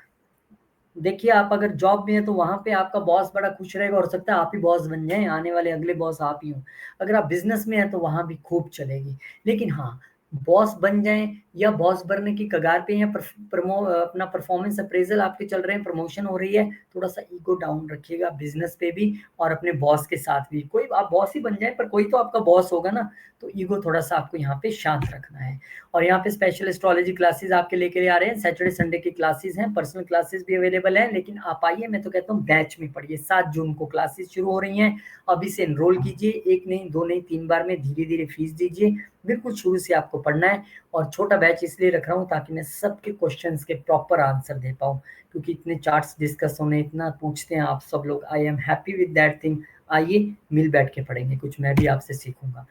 देखिए आप अगर जॉब में है तो वहां पे आपका बॉस बड़ा खुश रहेगा, और सकता है आप ही बॉस बन जाएं, आने वाले अगले बॉस आप ही हो। अगर आप बिजनेस में है तो वहां भी खूब चलेगी। लेकिन हाँ, बॉस बन जाएं या बॉस बनने की कगार पे हैं, अपना परफॉर्मेंस अप्रेजल आपके चल रहे हैं, प्रमोशन हो रही है, थोड़ा सा ईगो डाउन रखिएगा बिजनेस पे भी और अपने बॉस के साथ भी। कोई आप बॉस ही बन जाए पर कोई तो आपका बॉस होगा ना, तो ईगो थोड़ा सा आपको यहाँ पे शांत रखना है। और यहाँ पे स्पेशल एस्ट्रोलॉजी क्लासेस आपके लेके आ रहे हैं, सैटरडे संडे की क्लासेस हैं, पर्सनल क्लासेस भी अवेलेबल हैं। लेकिन आप आइए, मैं तो कहता हूँ बैच में पढ़िए। 7 जून को क्लासेस शुरू हो रही हैं, अभी से एनरोल कीजिए। 1 नहीं, 2 नहीं, 3 बार में धीरे धीरे फीस दीजिए। बिल्कुल शुरू से आपको पढ़ना है। और छोटा बैच इसलिए रख रहा हूँ ताकि मैं सबके क्वेश्चंस के प्रॉपर आंसर दे पाऊँ, क्योंकि इतने चार्ट्स डिस्कस होने, इतना पूछते हैं आप सब लोग। I am happy with that thing. आइए मिल बैठ के पढ़ेंगे, कुछ मैं भी आपसे सीखूंगा।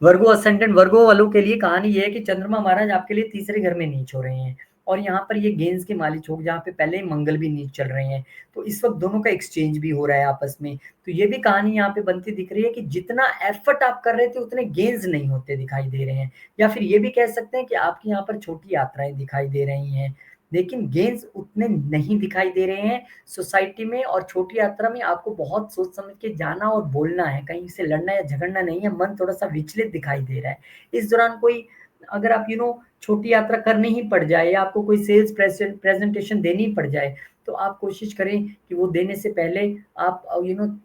वर्गो असेंडेंट, वर्गो वालों के लिए कहानी ये है कि चंद्रमा महाराज आपके लिए तीसरे घर में नीच हो रहे हैं, और यहाँ पर ये गेंस के मालिक हो, जहाँ पे पहले ही मंगल भी नीच चल रहे हैं, तो इस वक्त दोनों का एक्सचेंज भी हो रहा है आपस में। तो ये भी कहानी यहाँ पे बनती दिख रही है कि जितना एफर्ट आप कर रहे थे उतने गेंस नहीं होते दिखाई दे रहे हैं। या फिर ये भी कह सकते हैं कि आपकी यहाँ पर छोटी यात्राएं दिखाई दे रही हैं, लेकिन गेंस उतने नहीं दिखाई दे रहे हैं सोसाइटी में। और छोटी यात्रा में आपको बहुत सोच समझ के जाना और बोलना है, कहीं से लड़ना या झगड़ना नहीं है। मन थोड़ा सा विचलित दिखाई दे रहा है इस दौरान। कोई अगर आप छोटी यात्रा करनी ही पड़ जाए, या आपको कोई सेल्स प्रेजेंटेशन देनी पड़ जाए, तो आप कोशिश करें कि वो देने से पहले आप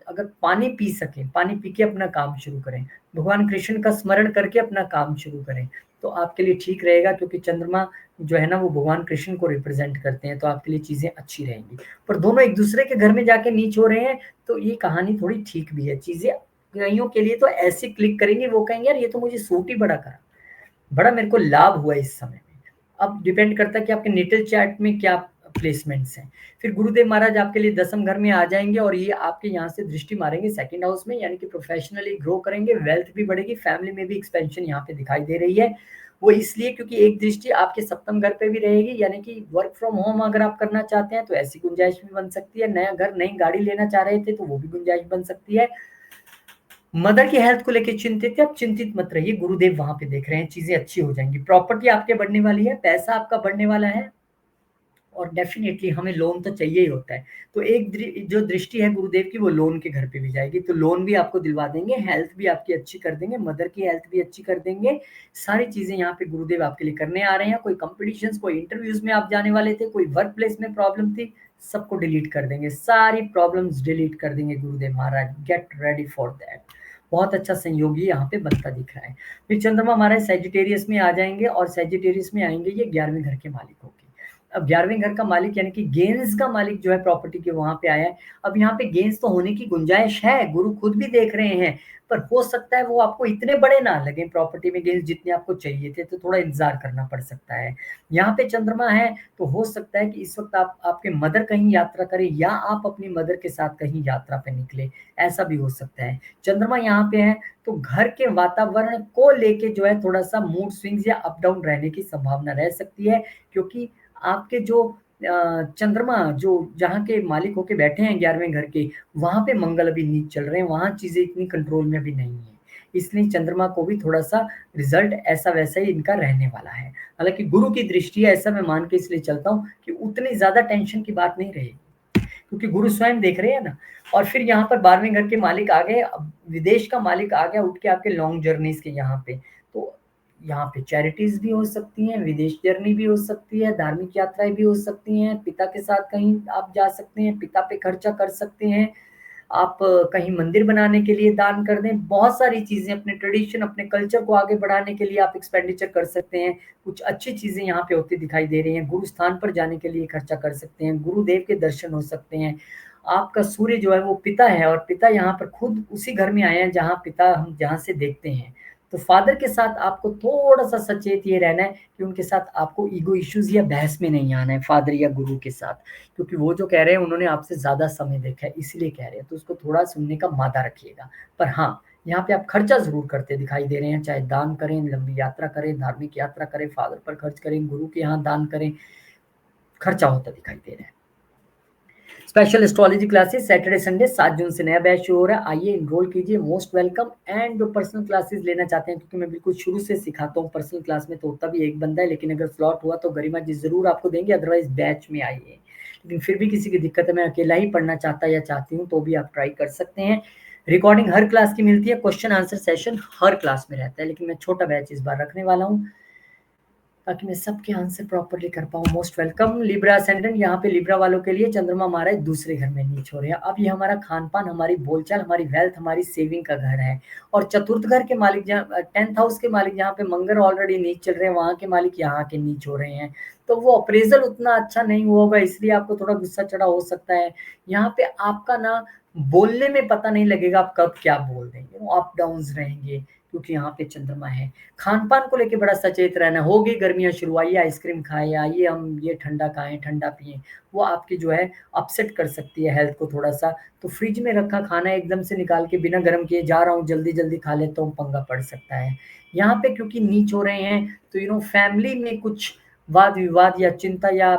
अगर पानी पी सकें, पानी पी के अपना काम शुरू करें, भगवान कृष्ण का स्मरण करके अपना काम शुरू करें, तो आपके लिए ठीक रहेगा। क्योंकि चंद्रमा जो है ना वो भगवान कृष्ण को रिप्रेजेंट करते हैं, तो आपके लिए चीजें अच्छी रहेंगी। पर दोनों एक दूसरे के घर में जाके नीच हो रहे हैं, तो ये कहानी थोड़ी ठीक भी है। चीजें कईयों के लिए तो ऐसे क्लिक करेंगे, वो कहेंगे यार ये तो मुझे सूट ही बड़ा करा। बड़ा मेरे को लाभ हुआ इस समय में। अब डिपेंड करता है कि आपके नेटल चार्ट में क्या प्लेसमेंट्स हैं। फिर गुरुदेव महाराज आपके लिए 10th घर में आ जाएंगे और ये आपके यहाँ से दृष्टि मारेंगे 2nd हाउस में, यानी कि प्रोफेशनली ग्रो करेंगे, वेल्थ भी बढ़ेगी, फैमिली में भी एक्सपेंशन यहाँ पे दिखाई दे रही है। वो इसलिए क्योंकि एक दृष्टि आपके 7th घर पे भी रहेगी, यानी कि वर्क फ्रॉम होम अगर आप करना चाहते हैं तो ऐसी गुंजाइश भी बन सकती है। नया घर, नई गाड़ी लेना चाह रहे थे तो वो भी गुंजाइश बन सकती है। मदर की हेल्थ को लेकर चिंतित है, आप चिंतित मत रहिए, गुरुदेव वहां पे देख रहे हैं, चीजें अच्छी हो जाएंगी। प्रॉपर्टी आपके बढ़ने वाली है, पैसा आपका बढ़ने वाला है, और डेफिनेटली हमें लोन तो चाहिए ही होता है। तो एक जो दृष्टि है गुरुदेव की वो लोन के घर पे भी जाएगी, तो लोन भी आपको दिलवा देंगे, हेल्थ भी आपकी अच्छी कर देंगे, मदर की हेल्थ भी अच्छी कर देंगे। सारी चीजें यहाँ पे गुरुदेव आपके लिए करने आ रहे हैं। कोई कंपटीशंस, कोई इंटरव्यूज में आप जाने वाले थे, कोई वर्क प्लेस में प्रॉब्लम थी, सबको डिलीट कर देंगे, सारी प्रॉब्लम्स डिलीट कर देंगे Gurudev Maharaj. Get ready for that. बहुत अच्छा संयोगी यहाँ पे बनता दिख रहा है। फिर चंद्रमा महाराज सेजिटेरियस में आ जाएंगे, और सेजिटेरियस में आएंगे ये 11वें घर के मालिक होंगे। अब 11वें घर का मालिक यानी कि गेन्स का मालिक जो है प्रॉपर्टी के वहां पे आया है। अब यहाँ पे गेन्स तो होने की गुंजाइश है, गुरु खुद भी देख रहे हैं, पर हो सकता है वो आपको इतने बड़े ना लगे प्रॉपर्टी में गेन्स जितने आपको चाहिए थे, तो थोड़ा इंतजार करना पड़ सकता है। यहाँ पे चंद्रमा है तो हो सकता है कि इस वक्त आप आपके मदर कहीं यात्रा करें, या आप अपनी मदर के साथ कहीं यात्रा पे निकले, ऐसा भी हो सकता है। चंद्रमा यहाँ पे है तो घर के वातावरण को लेके जो है थोड़ा सा मूड स्विंग्स या अप डाउन रहने की संभावना रह सकती है, क्योंकि आपके जो चंद्रमा जो जहाँ के मालिक होके बैठे हैं 11वें घर के, वहां पे मंगल अभी नीच चल रहे हैं, वहां चीजें इतनी कंट्रोल में भी नहीं है, इसलिए चंद्रमा को भी थोड़ा सा रिजल्ट ऐसा वैसा ही इनका रहने वाला है। हालांकि गुरु की दृष्टि है, ऐसा मैं मान के इसलिए चलता हूँ कि उतनी ज्यादा टेंशन की बात नहीं रहेगी, क्योंकि गुरु स्वयं देख रहे हैं ना। और फिर यहाँ पर 12वें घर के मालिक आ गए, अब विदेश का मालिक आ गया उठ के आपके लॉन्ग जर्नीज के यहाँ पे, तो यहाँ पे चैरिटीज भी हो सकती हैं, विदेश जर्नी भी हो सकती है, धार्मिक यात्राएं भी हो सकती हैं, पिता के साथ कहीं आप जा सकते हैं, पिता पे खर्चा कर सकते हैं, आप कहीं मंदिर बनाने के लिए दान कर दें, बहुत सारी चीजें अपने ट्रेडिशन, अपने कल्चर को आगे बढ़ाने के लिए आप एक्सपेंडिचर कर सकते हैं। कुछ अच्छी चीजें यहाँ पे होती दिखाई दे रही हैं, गुरु स्थान पर जाने के लिए खर्चा कर सकते हैं, गुरुदेव के दर्शन हो सकते हैं। आपका सूर्य जो है वो पिता है, और पिता यहाँ पर खुद उसी घर में आए हैं जहाँ पिता हम जहाँ से देखते हैं। तो फादर के साथ आपको थोड़ा सा सचेत ये रहना है कि उनके साथ आपको ईगो इश्यूज या बहस में नहीं आना है, फादर या गुरु के साथ, क्योंकि वो जो कह रहे हैं उन्होंने आपसे ज्यादा समय देखा है इसलिए कह रहे हैं, तो उसको थोड़ा सुनने का मादा रखिएगा। पर हाँ, यहाँ पे आप खर्चा जरूर करते दिखाई दे रहे हैं, चाहे दान करें, लंबी यात्रा करें, धार्मिक यात्रा करें, फादर पर खर्च करें, गुरु के यहाँ दान करें, खर्चा होता दिखाई दे रहा है। Special astrology classes Saturday Sunday 7 जून से नया बैच शुरू हो रहा है, आइए इनरोल कीजिए, मोस्ट वेलकम। एंड जो पर्सनल क्लासेस लेना चाहते हैं, क्योंकि मैं बिल्कुल शुरू से सिखाता हूँ पर्सनल क्लास में, तो होता भी एक बंदा है, लेकिन अगर स्लॉट हुआ तो गरिमा जी जरूर आपको देंगे, अदरवाइज बैच में आइए। लेकिन फिर भी किसी की दिक्कत है, मैं अकेला ही पढ़ना चाहता या चाहती हूँ, तो भी आप ट्राई कर सकते हैं। रिकॉर्डिंग हर क्लास की मिलती है, क्वेश्चन आंसर सेशन हर क्लास में रहता है, लेकिन मैं छोटा बैच इस बार रखने वाला हूँ ताकि मैं सबके आंसर प्रॉपर्ली कर पाऊँ। Most welcome. लिब्रा असेंडेंट, यहाँ पे लिब्रा वालों के लिए चंद्रमा महाराज दूसरे घर में नीच हो रहे हैं। अब ये हमारा खान पान, हमारी बोलचाल, हमारी वेल्थ, हमारी सेविंग का घर है। और चतुर्थ घर के मालिक जहाँ 10th हाउस के मालिक जहाँ पे मंगल ऑलरेडी नीच चल रहे हैं, वहां के मालिक यहाँ के नीच हो रहे हैं, तो वो अप्रेजल उतना अच्छा नहीं हुआ होगा, इसलिए आपको थोड़ा गुस्सा चढ़ा हो सकता है। यहाँ पे आपका ना बोलने में पता नहीं लगेगा आप कब क्या बोल देंगे, अप डाउन रहेंगे, क्योंकि यहाँ पे चंद्रमा है। खान पान को लेके बड़ा सचेत रहना, होगी गर्मियां शुरू, आइए आइसक्रीम खाएं, आइए हम ये ठंडा खाएं, ठंडा पिए, वो आपकी जो है अपसेट कर सकती है हेल्थ को थोड़ा सा। तो फ्रिज में रखा खाना एकदम से निकाल के बिना गर्म किए जा रहा हूँ, जल्दी जल्दी खा लेता हूँ, पंगा पड़ सकता है। यहाँ पे क्योंकि नीच हो रहे हैं, तो फैमिली में कुछ वाद विवाद या चिंता या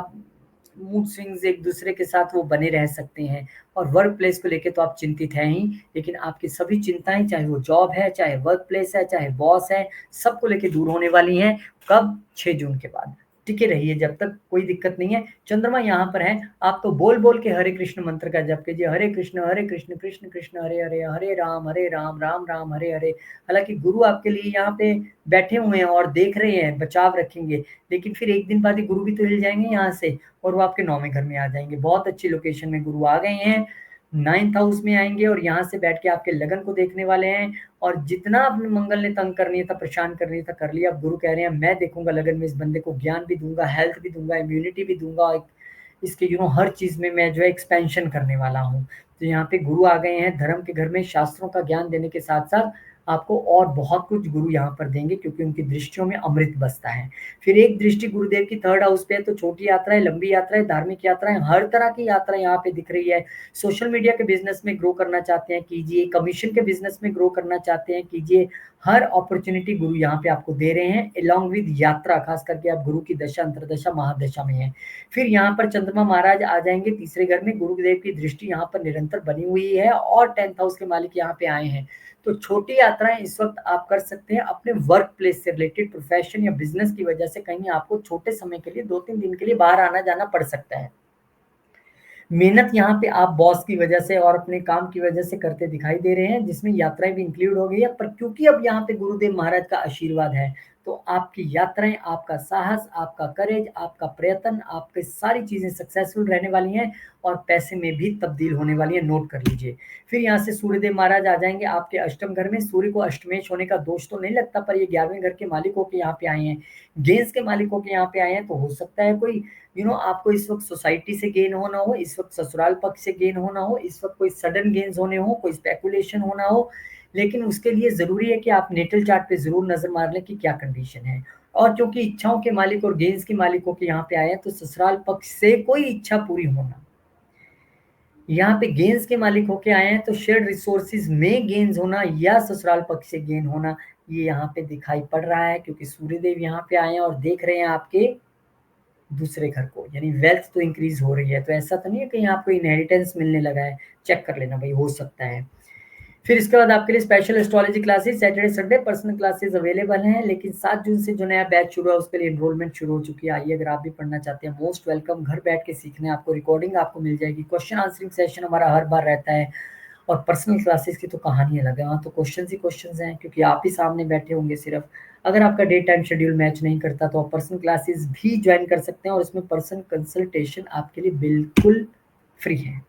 मूड स्विंग्स एक दूसरे के साथ वो बने रह सकते हैं। और वर्क प्लेस को लेके तो आप चिंतित हैं ही, लेकिन आपकी सभी चिंताएं, चाहे वो जॉब है, चाहे वर्क प्लेस है, चाहे बॉस है, सबको लेके दूर होने वाली हैं। कब? 6 जून के बाद। टिके रहिए जब तक, कोई दिक्कत नहीं है। चंद्रमा यहाँ पर है, आप तो बोल बोल के हरे कृष्ण मंत्र का जप कीजिए, हरे कृष्ण कृष्ण कृष्ण हरे हरे, हरे राम राम राम हरे हरे। हालांकि गुरु आपके लिए यहाँ पे बैठे हुए हैं और देख रहे हैं, बचाव रखेंगे, लेकिन फिर एक दिन बाद ही गुरु भी तो हिल जाएंगे यहाँ से, और वो आपके 9वें घर में आ जाएंगे। बहुत अच्छी लोकेशन में गुरु आ गए हैं, 9th हाउस में आएंगे, और यहाँ से बैठ के आपके लगन को देखने वाले हैं। और जितना अपने मंगल ने तंग करनी था, परेशान करनी था, कर लिया। अब गुरु कह रहे हैं मैं देखूंगा लगन में, इस बंदे को ज्ञान भी दूंगा, हेल्थ भी दूंगा, इम्यूनिटी भी दूंगा, इसके हर चीज में मैं जो है एक्सपेंशन करने वाला हूँ। तो यहाँ पे गुरु आ गए हैं धर्म के घर में, शास्त्रों का ज्ञान देने के साथ साथ आपको और बहुत कुछ गुरु यहाँ पर देंगे, क्योंकि उनकी दृष्टियों में अमृत बसता है। फिर एक दृष्टि गुरुदेव की थर्ड हाउस पे है, तो छोटी यात्राएं, लंबी यात्राएं, धार्मिक यात्राएं, हर तरह की यात्रा यहाँ पे दिख रही है। सोशल मीडिया के बिजनेस में ग्रो करना चाहते हैं कीजिए, कमीशन के बिजनेस में ग्रो करना चाहते हैं कीजिए, हर अपॉर्चुनिटी गुरु यहाँ पे आपको दे रहे हैं अलॉन्ग विद यात्रा, खास करके आप गुरु की दशा, अंतरदशा, महादशा में है। फिर यहाँ पर चंद्रमा महाराज आ जाएंगे तीसरे घर में, गुरुदेव की दृष्टि यहाँ पर निरंतर बनी हुई है और 10th हाउस के मालिक यहाँ पे आए हैं। तो छोटी यात्राएं इस वक्त आप कर सकते हैं अपने वर्क प्लेस से रिलेटेड, प्रोफेशन या बिजनेस की वजह से कहीं आपको छोटे समय के लिए 2-3 दिन के लिए बाहर आना जाना पड़ सकता है। मेहनत यहाँ पे आप बॉस की वजह से और अपने काम की वजह से करते दिखाई दे रहे हैं, जिसमें यात्राएं भी इंक्लूड हो गई है, पर क्योंकि अब यहाँ पे गुरुदेव महाराज का आशीर्वाद है, तो आपकी यात्राएं, आपका साहस, आपका करेज, आपका प्रयत्न, आपके सारी चीजें सक्सेसफुल रहने वाली हैं और पैसे में भी तब्दील होने वाली है, नोट कर लीजिए। फिर यहाँ से सूर्यदेव महाराज आ जाएंगे आपके अष्टम घर में। सूर्य को अष्टमेश होने का दोष तो नहीं लगता, पर ये 11वें घर के मालिक होकर यहाँ पे आए हैं, गेंस के मालिक होकर यहाँ पे आए हैं, तो हो सकता है कोई आपको इस वक्त सोसाइटी से गेन होना हो, इस वक्त ससुराल पक्ष से गेन होना हो, इस वक्त कोई सडन गेन्स होने हो, कोई स्पेकुलेशन होना हो, लेकिन उसके लिए जरूरी है कि आप नेटल चार्ट पे जरूर नजर मार लें कि क्या कंडीशन है। और क्योंकि इच्छाओं के मालिक और गेन्स के मालिकों के यहाँ पे आए हैं, तो ससुराल पक्ष से कोई इच्छा पूरी होना, यहाँ पे गेन्स के मालिक होके आए हैं, तो शेयर्ड रिसोर्सेज में गेन्स होना या ससुराल पक्ष से गेन होना, ये यहाँ पे दिखाई पड़ रहा है, क्योंकि सूर्यदेव यहाँ पे आए हैं और देख रहे हैं आपके दूसरे घर को, यानी वेल्थ तो इंक्रीज हो रही है। तो ऐसा तो नहीं है कहीं आपको इनहेरिटेंस मिलने लगा है, चेक कर लेना भाई, हो सकता है। फिर इसके बाद आपके लिए special astrology classes Saturday Sunday personal classes available हैं, लेकिन 7 जून से जो नया बैच शुरू है उसके लिए एनरोलमेंट शुरू हो चुकी है। आइए, अगर आप भी पढ़ना चाहते हैं, मोस्ट वेलकम। घर बैठ के सीखने, आपको रिकॉर्डिंग आपको मिल जाएगी, क्वेश्चन आंसरिंग सेशन हमारा हर बार रहता है, और पर्सनल क्लासेस की तो कहानी अलग है, वहाँ तो क्वेश्चन ही क्वेश्चन हैं, क्योंकि आप ही सामने बैठे होंगे सिर्फ। अगर आपका डे टाइम शेड्यूल मैच नहीं करता तो आप पर्सनल क्लासेस भी ज्वाइन कर सकते हैं, और इसमें पर्सन कंसल्टेशन आपके लिए बिल्कुल फ्री है।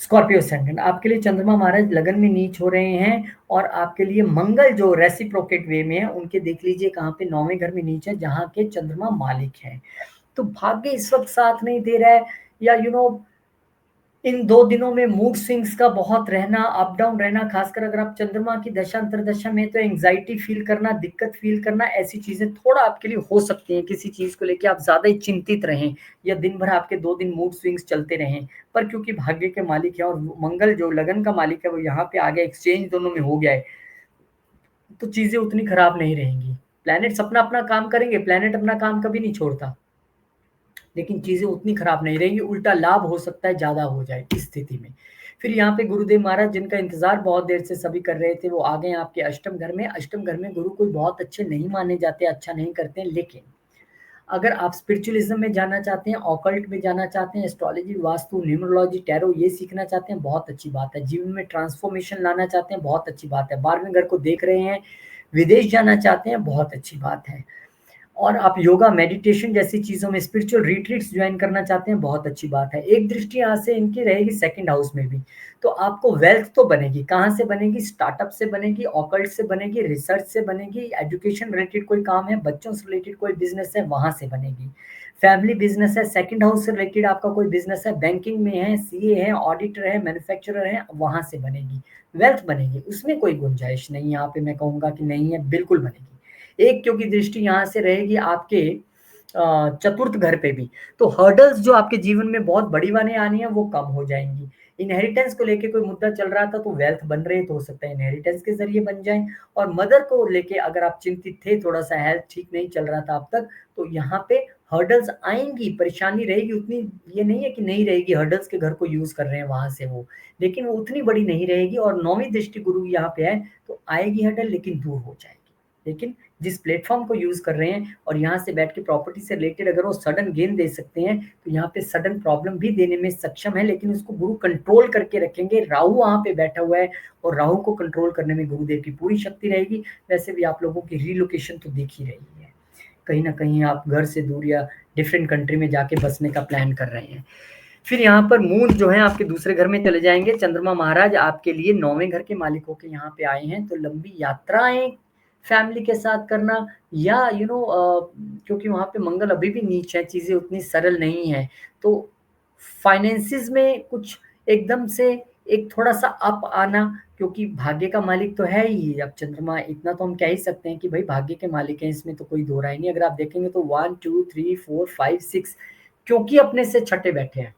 स्कॉर्पियो असेंडेंट आपके लिए चंद्रमा महाराज लगन में नीच हो रहे हैं, और आपके लिए मंगल जो रेसिप्रोकेट वे में है, उनके देख लीजिए कहाँ पे 9वें घर में नीच है, जहाँ के चंद्रमा मालिक है। तो भाग्य इस वक्त साथ नहीं दे रहा है, या इन 2 दिनों में मूड स्विंग्स का बहुत रहना, अप डाउन रहना, खासकर अगर आप चंद्रमा की दशा अंतरदशा में, तो एंग्जाइटी फील करना, दिक्कत फील करना, ऐसी चीजें थोड़ा आपके लिए हो सकती हैं। किसी चीज को लेकर आप ज्यादा ही चिंतित रहें, या दिन भर आपके 2 दिन मूड स्विंग्स चलते रहें, पर क्योंकि भाग्य के मालिक है और मंगल जो लगन का मालिक है वो यहाँ पे आ गया, एक्सचेंज दोनों में हो गया है, तो चीजें उतनी खराब नहीं रहेंगी। प्लैनेट्स अपना अपना काम करेंगे, प्लैनेट अपना काम कभी नहीं छोड़ता, लेकिन चीजें उतनी खराब नहीं रहेंगी, उल्टा लाभ हो सकता है ज्यादा हो जाए इस स्थिति में। फिर यहाँ पे गुरुदेव महाराज, जिनका इंतजार बहुत देर से सभी कर रहे थे, वो आ गए आपके अष्टम घर में। अष्टम घर में गुरु कोई बहुत अच्छे नहीं माने जाते, अच्छा नहीं करते हैं, लेकिन अगर आप स्पिरिचुअलिज्म में जाना चाहते हैं, ऑकल्ट में जाना चाहते हैं, एस्ट्रोलॉजी, वास्तु, न्यूमरोलॉजी, टैरो, ये सीखना चाहते हैं, बहुत अच्छी बात है। जीवन में ट्रांसफॉर्मेशन लाना चाहते हैं, बहुत अच्छी बात है। 12वें घर को देख रहे हैं, विदेश जाना चाहते हैं, बहुत अच्छी बात है। और आप योगा, मेडिटेशन जैसी चीजों में, स्पिरिचुअल रिट्रीट्स ज्वाइन करना चाहते हैं, बहुत अच्छी बात है। एक दृष्टि यहाँ से इनकी रहेगी सेकंड हाउस में भी, तो आपको वेल्थ तो बनेगी। कहाँ से बनेगी? स्टार्टअप से बनेगी, ऑकल्ट से बनेगी, रिसर्च से बनेगी, एजुकेशन रिलेटेड कोई काम है, बच्चों से रिलेटेड कोई बिजनेस है, वहां से बनेगी। फैमिली बिजनेस है, सेकंड हाउस से रिलेटेड आपका कोई बिजनेस है, बैंकिंग में है, सीए है, ऑडिटर है, मैन्युफैक्चरर है, वहां से बनेगी, वेल्थ बनेगी, उसमें कोई गुंजाइश नहीं। यहाँ पे मैं कहूंगा कि नहीं है, बिल्कुल बनेगी। एक क्योंकि दृष्टि यहाँ से रहेगी आपके चतुर्थ घर पे भी, तो हर्डल्स जो आपके जीवन में बहुत बड़ी वाली आनी है वो कम हो जाएंगी। इनहेरिटेंस को लेके कोई मुद्दा चल रहा था तो वेल्थ बन रहे, तो हो सकता है इनहेरिटेंस के जरिए बन जाए। और मदर को लेके अगर आप चिंतित थे, थोड़ा सा हेल्थ ठीक नहीं चल रहा था अब तक, तो यहाँ पे हर्डल्स आएंगी, परेशानी रहेगी उतनी, ये नहीं है कि नहीं रहेगी, हर्डल्स के घर को यूज कर रहे हैं वहां से वो, लेकिन वो उतनी बड़ी नहीं रहेगी। और 9वीं दृष्टि गुरु यहाँ पे है, तो आएगी हर्डल, लेकिन दूर हो जाएगी। लेकिन जिस प्लेटफॉर्म को यूज कर रहे हैं और यहाँ से बैठ के प्रॉपर्टी से रिलेटेड अगर वो सडन गेन दे सकते हैं, तो यहाँ पे सडन प्रॉब्लम भी देने में सक्षम है, लेकिन उसको गुरु कंट्रोल करके रखेंगे। राहु वहां पे बैठा हुआ है, और राहु को कंट्रोल करने में गुरुदेव की पूरी शक्ति रहेगी। वैसे भी आप लोगों की रिलोकेशन तो दिख ही रही है, कहीं ना कहीं आप घर से दूर या डिफरेंट कंट्री में जाके बसने का प्लान कर रहे हैं। फिर यहाँ पर मून जो है आपके दूसरे घर में चले जाएंगे। चंद्रमा महाराज आपके लिए 9वें घर के मालिकों के यहाँ पे आए हैं, तो लंबी यात्राएं फैमिली के साथ करना, या क्योंकि वहां पे मंगल अभी भी नीच है, चीजें उतनी सरल नहीं है, तो फाइनेंसिस में कुछ एकदम से एक थोड़ा-सा अप आना, क्योंकि भाग्य का मालिक तो है ही। अब चंद्रमा इतना तो हम कह ही सकते हैं कि भाई भाग्य के मालिक हैं, इसमें तो कोई दो राय नहीं। अगर आप देखेंगे तो 1, 2, 3, 4, 5, 6 क्योंकि अपने से छठे बैठे हैं,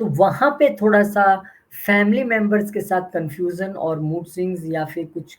तो वहाँ पे थोड़ा-सा फैमिली मेंबर्स के साथ कन्फ्यूज़न और मूड स्विंग्स या फिर कुछ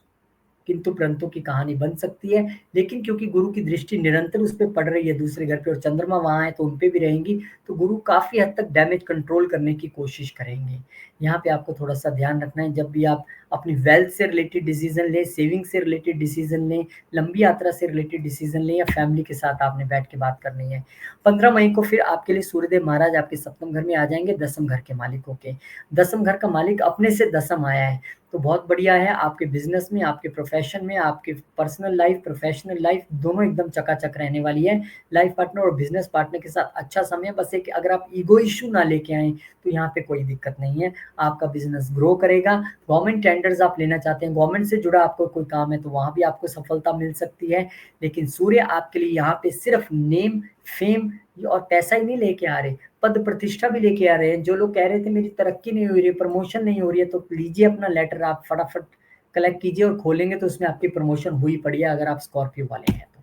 किंतु-परंतु की कहानी बन सकती है। लेकिन क्योंकि गुरु की दृष्टि निरंतर उस पे पड़ रही है दूसरे घर पे और चंद्रमा वहाँ है तो उन पे भी रहेंगी, तो गुरु काफ़ी हद तक डैमेज कंट्रोल करने की कोशिश करेंगे। यहाँ पे आपको थोड़ा-सा ध्यान रखना है, जब भी आप अपनी वेल्थ से रिलेटेड डिसीज़न लें, सेविंग से रिलेटेड डिसीज़न लें, लंबी यात्रा से रिलेटेड डिसीज़न लें या फैमिली के साथ आपने बैठ के बात करनी है। 15 मई को फिर आपके लिए सूर्यदेव महाराज आपके सप्तम घर में आ जाएँगे, दसम घर के मालिक होके। दसम घर का मालिक अपने से दसम आया है, तो बहुत बढ़िया है। आपके बिज़नेस में, आपके प्रोफ़ेशन में, आपके पर्सनल लाइफ़, प्रोफ़ेशनल लाइफ़ दोनों एकदम चकाचक रहने वाली है। लाइफ़ पार्टनर और बिज़नेस पार्टनर के साथ अच्छा समय है, बस एक अगर आप ईगो इश्यू ना लेके आएँ, तो यहाँ पे कोई दिक्कत नहीं है। आपका बिज़नेस ग्रो करेगा। गवर्नमेंट टेंडर्स आप लेना चाहते हैं, गवर्नमेंट से जुड़ा आपको कोई काम है, तो वहाँ भी आपको सफलता मिल सकती है। लेकिन सूर्य आपके लिए यहाँ पे सिर्फ़ नेम, फ़ेम और पैसा ही नहीं लेके आ रहे, पद प्रतिष्ठा भी लेके आ रहे हैं। जो लोग कह रहे थे मेरी तरक्की नहीं हो रही है, प्रमोशन नहीं हो रही है, तो लीजिए अपना लेटर, आप फटाफट कलेक्ट कीजिए और खोलेंगे तो उसमें आपकी प्रमोशन हुई पड़ी है, अगर आप स्कॉर्पियो वाले हैं तो।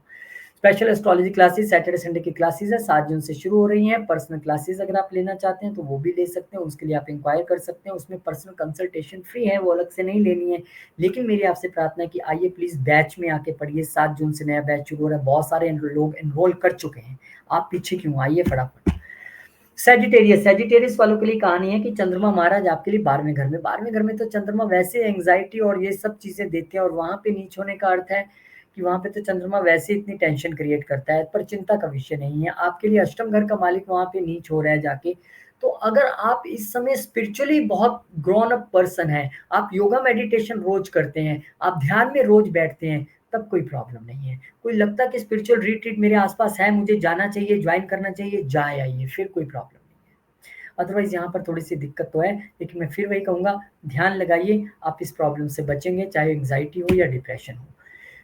Special astrology classes Saturday Sunday की क्लासेस है, 7 जून से शुरू हो रही हैं। पर्सनल क्लासेस अगर आप लेना चाहते हैं तो वो भी ले सकते हैं, उसके लिए आप इंक्वायर कर सकते हैं। उसमें पर्सनल कंसल्टेशन फ्री है, वो अलग से नहीं लेनी है। लेकिन मेरी आपसे प्रार्थना है कि आइए प्लीज़ बैच में आके पढ़िए। 7 जून से नया बैच शुरू हो रहा है, बहुत सारे लोग एनरोल कर चुके हैं। आप पीछे क्यों, आइए फटाफट। सैजिटेरियस वालों के लिए कहानी है कि चंद्रमा महाराज आपके लिए 12वें घर में, 12वें घर में तो चंद्रमा वैसे एंग्जाइटी और ये सब चीजें देते हैं, और वहां पे नीच होने का अर्थ है कि वहां पे तो चंद्रमा वैसे इतनी टेंशन क्रिएट करता है, पर चिंता का विषय नहीं है। आपके लिए अष्टम घर का मालिक वहां पे नीच हो रहा है जाके, तो अगर आप इस समय स्पिरिचुअली बहुत ग्रोन अप पर्सन है, आप योगा मेडिटेशन रोज करते हैं, आप ध्यान में रोज बैठते हैं, तब कोई प्रॉब्लम नहीं है। कोई लगता है कि स्पिरिचुअल रिट्रीट मेरे आसपास है, मुझे जाना चाहिए, ज्वाइन करना चाहिए, जाए आइए, फिर कोई प्रॉब्लम नहीं है। अदरवाइज यहाँ पर थोड़ी सी दिक्कत तो है, लेकिन मैं फिर वही कहूँगा, ध्यान लगाइए, आप इस प्रॉब्लम से बचेंगे, चाहे एंग्जाइटी हो या डिप्रेशन हो।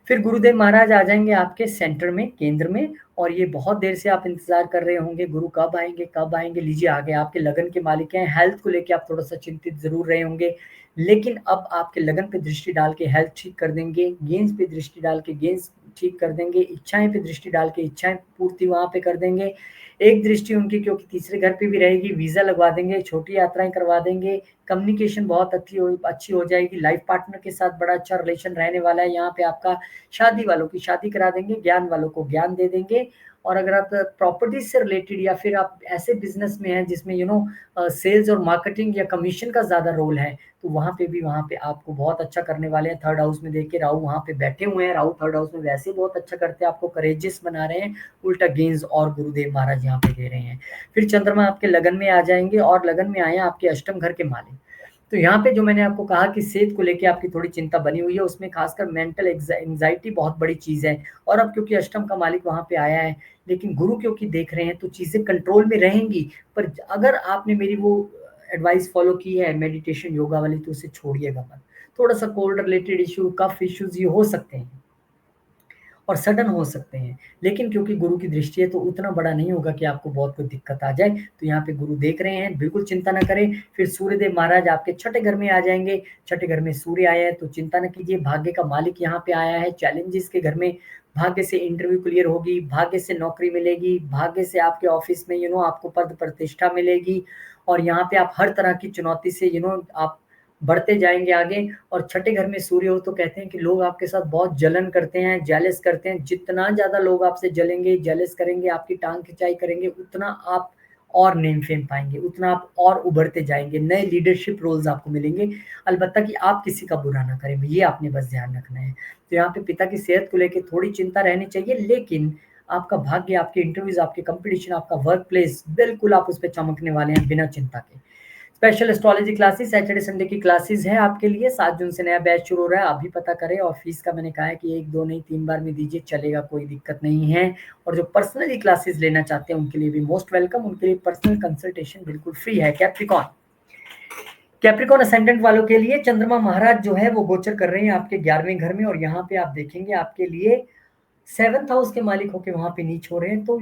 फिर गुरुदेव महाराज आ जाएंगे आपके सेंटर में, केंद्र में, और ये बहुत देर से आप इंतजार कर रहे होंगे, गुरु कब आएंगे कब आएंगे। लीजिए आ गए, आपके लगन के मालिक हैं। हेल्थ को लेके आप थोड़ा सा चिंतित जरूर रहे होंगे, लेकिन अब आपके लगन पे दृष्टि डाल के हेल्थ ठीक कर देंगे, गेंस पे दृष्टि डाल के गेंस ठीक कर देंगे, इच्छाएं पे दृष्टि डाल के इच्छाएं पूर्ति वहां पे कर देंगे। एक दृष्टि उनकी क्योंकि तीसरे घर पे भी रहेगी, वीजा लगवा देंगे, छोटी यात्राएं करवा देंगे, कम्युनिकेशन बहुत अच्छी हो जाएगी। लाइफ पार्टनर के साथ बड़ा अच्छा रिलेशन रहने वाला है। यहाँ पे आपका शादी वालों की शादी करा देंगे, ज्ञान वालों को ज्ञान दे देंगे। और अगर आप प्रॉपर्टी से रिलेटेड या फिर आप ऐसे बिजनेस में हैं जिसमें सेल्स और मार्केटिंग या कमीशन का ज्यादा रोल है, तो वहाँ पे आपको बहुत अच्छा करने वाले हैं। थर्ड हाउस में देखिए राहु वहाँ पे बैठे हुए हैं, राहु थर्ड हाउस में वैसे ही बहुत अच्छा करते हैं, आपको करेजियस बना रहे हैं, उल्टा गेंस और गुरुदेव महाराज यहाँ पे दे रहे हैं। फिर चंद्रमा आपके लगन में आ जाएंगे, और लगन में आए आपके अष्टम घर के मालिक। तो यहाँ पे जो मैंने आपको कहा कि सेहत को लेके आपकी थोड़ी चिंता बनी हुई है, उसमें खासकर मेंटल एंजाइटी बहुत बड़ी चीज है। और अब क्योंकि अष्टम का मालिक वहां पे आया है, लेकिन गुरु क्योंकि देख रहे हैं, तो चीजें कंट्रोल में रहेंगी। पर अगर आपने मेरी वो एडवाइस फॉलो की है मेडिटेशन योगा वाली, तो उसे छोड़िएगा मत। थोड़ा सा कोल्ड रिलेटेड इशू, कफ इश्यूज ये हो सकते हैं और सडन हो सकते हैं, लेकिन क्योंकि गुरु की दृष्टि है तो उतना बड़ा नहीं होगा कि आपको बहुत कोई दिक्कत आ जाए। तो यहाँ पे गुरु देख रहे हैं, बिल्कुल चिंता ना करें। फिर सूर्यदेव महाराज आपके छठे घर में आ जाएंगे। छठे घर में सूर्य आया है तो चिंता न कीजिए, भाग्य का मालिक यहाँ पे आया है। चैलेंजेस के घर में भाग्य से इंटरव्यू क्लियर होगी, भाग्य से नौकरी मिलेगी, भाग्य से आपके ऑफिस में आपको पद प्रतिष्ठा मिलेगी। और यहाँ पे आप हर तरह की चुनौती से आप बढ़ते जाएंगे आगे। और छठे घर में सूर्य हो तो कहते हैं कि लोग आपके साथ बहुत जलन करते हैं, जेलस करते हैं। जितना ज्यादा लोग आपसे जलेंगे, जेलस करेंगे, आपकी टांग खिंचाई करेंगे, उतना आप और नेम फेम पाएंगे, उतना आप और उभरते जाएंगे, नए लीडरशिप रोल्स आपको मिलेंगे। अलबत्ता कि आप किसी का बुरा ना करें, ये आपने बस ध्यान रखना है। तो यहाँ पे पिता की सेहत को लेकर थोड़ी चिंता रहनी चाहिए, लेकिन आपका भाग्य, आपके इंटरव्यूज, आपके कंपटीशन, आपका वर्क प्लेस, बिल्कुल आप उस पर चमकने वाले हैं बिना चिंता के। Special astrology classes Saturday Sunday की क्लासेस है आपके लिए। 7 जून से नया बैच शुरू हो रहा है, अभी पता करें। और फीस का मैंने कहा है कि 1 2 नहीं 3 बार में दीजिए, चलेगा, कोई दिक्कत नहीं है। और जो पर्सनली क्लासेस लेना चाहते हैं उनके लिए भी मोस्ट वेलकम, उनके लिए पर्सनल कंसल्टेशन बिल्कुल फ्री है। कैप्रिकॉन असेंडेंट वालों के लिए चंद्रमा महाराज जो है वो गोचर कर रहे हैं आपके 11वें घर में, और यहाँ पे आप देखेंगे आपके लिए 7th हाउस के मालिक होके वहां पे नीच हो रहे हैं। तो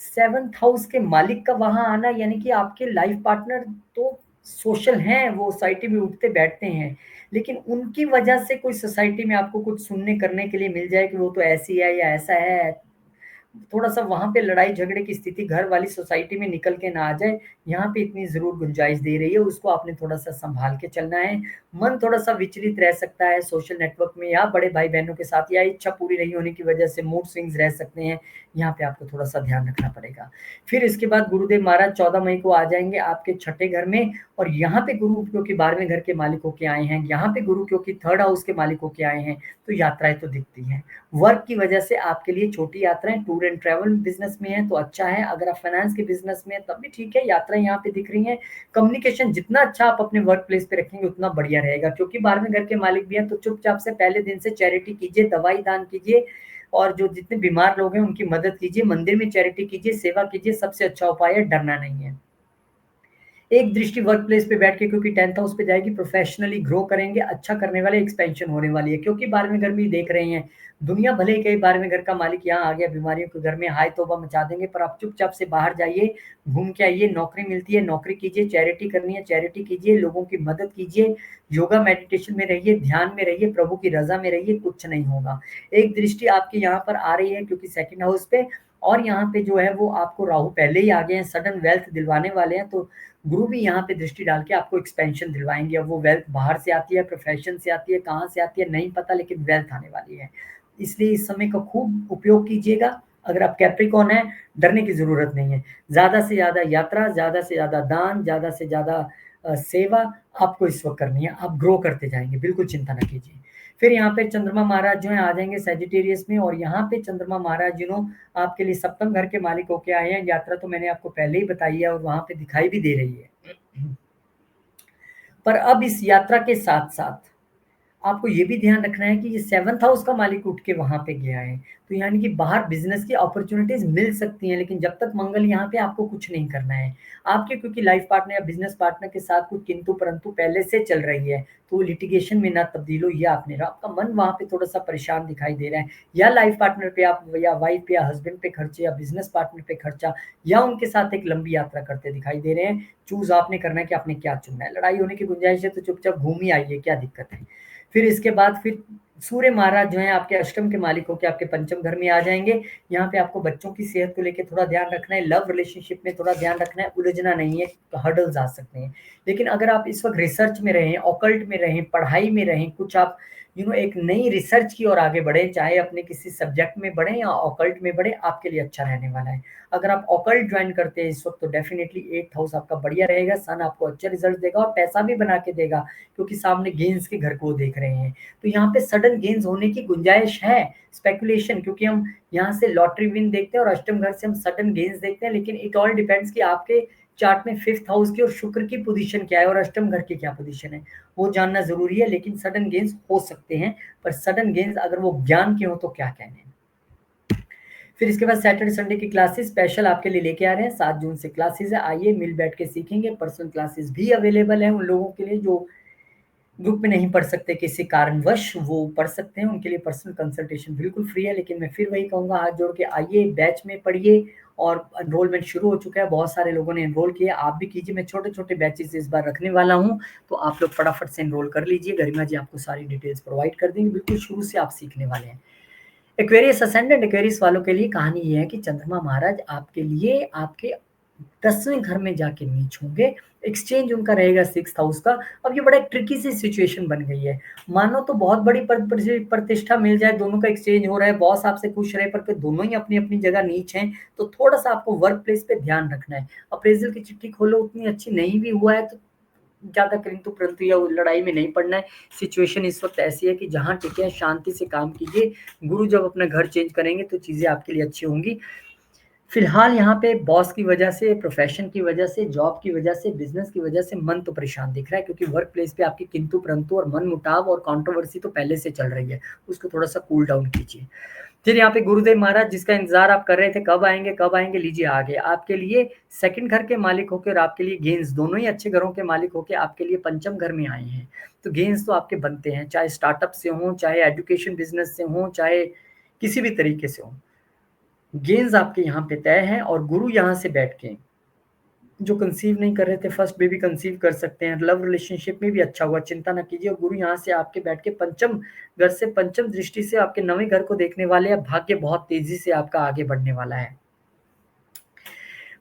7th हाउस के मालिक का वहां आना, यानी कि आपके लाइफ पार्टनर तो सोशल हैं, वो सोसाइटी में उठते बैठते हैं, लेकिन उनकी वजह से कोई सोसाइटी में आपको कुछ सुनने करने के लिए मिल जाए कि वो तो ऐसी है या ऐसा है, थोड़ा-सा वहाँ पे लड़ाई झगड़े की स्थिति घर वाली सोसाइटी में निकल के ना आ जाए, यहाँ पे इतनी ज़रूर गुंजाइश दे रही है, उसको आपने थोड़ा-सा सँभाल के चलना है। मन थोड़ा-सा विचलित रह सकता है सोशल नेटवर्क में या बड़े भाई-बहनों के साथ, या इच्छा पूरी नहीं होने की वजह से मूड स्विंग्स रह सकते हैं, यहाँ पे आपको थोड़ा-सा ध्यान रखना पड़ेगा। फिर इसके बाद गुरुदेव महाराज 14 मई को आ जाएँगे आपके छठे घर में, और यहाँ पे गुरु क्योंकि 12वें घर के मालिक होके आए हैं, यहाँ पे गुरु क्योंकि 3rd हाउस के मालिक होके आए हैं, तो यात्राएँ तो दिखती हैं। वर्क की वजह से आपके लिए छोटी यात्राएँ, टूर एंड ट्रैवल बिज़नेस में है तो अच्छा है, अगर आप फाइनेंस के बिज़नेस में हैं तब भी ठीक है, यात्राएँ यहाँ पे दिख रही हैं। कम्युनिकेशन जितना अच्छा आप अपने वर्क प्लेस पे रखेंगे उतना बढ़िया रहेगा, क्योंकि 12वें घर के मालिक भी हैं, तो चुपचाप से पहले दिन से चैरिटी कीजिए, दवाई दान कीजिए, और जो जितने बीमार लोग हैं उनकी मदद कीजिए, मंदिर में चैरिटी कीजिए, सेवा कीजिए, सबसे अच्छा उपाय है, डरना नहीं है। एक दृष्टि वर्क प्लेस पे बैठ के क्योंकि 10th हाउस पे जाएगी, प्रोफेशनली ग्रो करेंगे, अच्छा करने वाले, एक्सपेंशन होने वाली है, क्योंकि 12वें घर में ही देख रहे हैं। दुनिया भले ही कहे 12वें घर का मालिक यहाँ आ गया बीमारियों के घर में, हाय तौबा मचा देंगे, पर आप चुपचाप से बाहर जाइए, घूम के आइए, नौकरी मिलती है, नौकरी कीजिए, चैरिटी करनी है, चैरिटी कीजिए, लोगों की मदद कीजिए, योगा मेडिटेशन में रहिए, ध्यान में रहिए, प्रभु की रज़ा में रहिए, कुछ नहीं होगा। एक दृष्टि आपकी यहाँ पर आ रही है क्योंकि 2nd हाउस पे, और यहाँ पे जो है वो आपको राहु पहले ही आ गए हैं, सडन वेल्थ दिलवाने वाले हैं, तो गुरु भी यहाँ पे दृष्टि डाल के आपको एक्सपेंशन दिलवाएँगे। अब वो वेल्थ बाहर से आती है, प्रोफ़ेशन से आती है, कहाँ से आती है नहीं पता, लेकिन वेल्थ आने वाली है। इसलिए इस समय का खूब उपयोग कीजिएगा। अगर आप कैप्रिकॉर्न हैं, डरने की ज़रूरत नहीं है। ज़्यादा से ज़्यादा यात्रा, ज़्यादा से ज़्यादा दान, ज़्यादा से ज़्यादा सेवा आपको इस वक़्त करनी है। आप ग्रो करते जाएँगे, बिल्कुल चिंता ना कीजिए। फिर यहाँ पे चंद्रमा महाराज जो हैं आ जाएँगे सैजिटेरियस में, और यहाँ पे चंद्रमा महाराज आपके लिए सप्तम घर के मालिक होके आए हैं। यात्रा तो मैंने आपको पहले ही बताई है और वहाँ पे दिखाई भी दे रही है। पर अब इस यात्रा के साथ-साथ आपको ये भी ध्यान रखना है कि ये 7th हाउस का मालिक उठ के वहाँ पे गया है। तो यानी कि बाहर बिज़नेस की अपॉर्च्युनिटीज़ मिल सकती हैं, लेकिन जब तक मंगल यहाँ पे आपको कुछ नहीं करना है। आपके क्योंकि लाइफ़ पार्टनर या बिज़नेस पार्टनर के साथ कुछ किंतु-परंतु पहले से चल रही है, तो लिटिगेशन में ना तब्दील हो, ये आप नहीं रहा। आपका मन वहाँ पे थोड़ा-सा परेशान दिखाई दे रहा है, या लाइफ़ पार्टनर पे आप, या वाइफ़ पे या हस्बैंड पे खर्चे, या बिज़नेस पार्टनर पे खर्चा, या उनके साथ एक लंबी यात्रा करते दिखाई दे रहे हैं। चूज़ आपने करना है कि आपने क्या चुनना है। लड़ाई होने की गुंजाइश है तो चुपचाप घूम ही आइए, क्या दिक्कत है। फिर इसके बाद फिर सूर्य महाराज जो हैं आपके अष्टम के मालिक होके आपके पंचम घर में आ जाएँगे। यहाँ पे आपको बच्चों की सेहत को लेके थोड़ा ध्यान रखना है, लव रिलेशनशिप में थोड़ा ध्यान रखना है, उलझना नहीं है, हर्डल्स आ सकते हैं। लेकिन अगर आप इस वक़्त रिसर्च में रहें, ऑकल्ट में रहें, पढ़ाई में रहें, कुछ आप एक नई रिसर्च की ओर आगे बढ़ें, चाहे अपने किसी सब्जेक्ट में बढ़ें या ऑकल्ट में बढ़ें, आपके लिए अच्छा रहने वाला है। अगर आप ऑकल्ट जॉइन करते हैं इस वक़्त, तो डेफ़िनिटली 8th हाउस आपका बढ़िया रहेगा, सन आपको अच्छे रिज़ल्ट देगा और पैसा भी बना के देगा, क्योंकि सामने गेन्स के घर को वो देख रहे हैं। तो यहाँ पे सडन गेन्स होने की गुंजाइश है, स्पेकुलेशन, क्योंकि हम यहाँ से लॉटरी विन देखते हैं और अष्टम घर से हम सडन गेन्स देखते हैं, लेकिन इट ऑल डिपेंड्स कि आपके चार्ट में 5th हाउस की और शुक्र की पोजीशन क्या है और अष्टम घर की क्या पोजीशन है, वो जानना ज़रूरी है। लेकिन सडन गेन्स हो सकते हैं, पर सडन गेन्स अगर वो ज्ञान के हों तो क्या कहने। फिर इसके बाद सैटरडे संडे की क्लासेस स्पेशल आपके लिए लेके आ रहे हैं। 7 जून से क्लासेस है, आइए मिल बैठ के सीखेंगे। पर्सनल क्लासेस भी अवेलेबल है उन लोगों के लिए जो ग्रुप में नहीं पढ़ सकते, किसी कारणवश वो पढ़ सकते हैं, उनके लिए पर्सनल कंसल्टेशन बिल्कुल फ्री है। लेकिन मैं फिर वही कहूँगा, हाथ जोड़ के आइए, बैच में पढ़िए, और एनरोलमेंट शुरू हो चुका है, बहुत सारे लोगों ने एनरोल किया, आप भी कीजिए। मैं छोटे-छोटे बैचेज़ इस बार रखने वाला हूँ, तो आप लोग फटाफट से एनरोल कर लीजिए। गरिमा जी आपको सारी डिटेल्स प्रोवाइड कर देंगी, बिल्कुल शुरू से आप सीखने वाले हैं। एक्वेरियस असेंडेंट एक्वेरियस वालों के लिए कहानी ये है कि चंद्रमा महाराज आपके लिए आपके 10वें घर में जाके नीच होंगे। एक्सचेंज उनका रहेगा 6th हाउस का। अब ये बड़ा एक ट्रिकी सी सिचुएशन बन गई है। मानो तो बहुत बड़ी प्रतिष्ठा मिल जाए, दोनों का एक्सचेंज हो रहा है, बॉस आपसे खुश रहे, पर फिर दोनों ही अपनी-अपनी जगह नीच हैं, तो थोड़ा-सा आपको वर्क प्लेस पे ध्यान रखना है। अप्रेज़ल की चिट्ठी खोलो, उतनी अच्छी नहीं भी हुआ है तो ज़्यादा किंतु-परंतु या लड़ाई में नहीं पड़ना है। सिचुएशन इस वक़्त ऐसी है कि जहाँ टिके हैं शांति से काम कीजिए। गुरु जब अपना घर चेंज करेंगे तो चीज़ें आपके लिए अच्छी होंगी। फिलहाल यहाँ पे बॉस की वजह से, प्रोफ़ेशन की वजह से, जॉब की वजह से, बिज़नेस की वजह से मन तो परेशान दिख रहा है, क्योंकि वर्क प्लेस पे आपकी किंतु-परंतु और मनमुटाव और कंट्रोवर्सी तो पहले से चल रही है। उसको थोड़ा-सा कूल डाउन कीजिए। फिर यहाँ पे गुरुदेव महाराज जिसका इंतज़ार आप कर रहे थे, कब आएँगे, लीजिए आ गए। आपके लिए 2nd घर के मालिक होके और आपके लिए गेन्स, दोनों ही अच्छे घरों के मालिक होके आपके लिए पंचम घर में आए हैं। तो गेन्स तो आपके बनते हैं, चाहे स्टार्टअप से हों, चाहे एजुकेशन बिज़नेस से हों, चाहे किसी भी तरीके से हों। गेन्स आपके यहाँ पे तय हैं, और गुरु यहाँ से बैठ के जो कंसीव नहीं कर रहे थे फर्स्ट बेबी कंसीव कर सकते हैं। लव रिलेशनशिप में भी अच्छा हुआ, चिंता ना कीजिए। गुरु यहाँ से आपके बैठ के पंचम घर से पंचम दृष्टि से आपके नवे घर को देखने वाले हैं। भाग्य बहुत तेजी से आपका आगे बढ़ने वाला है।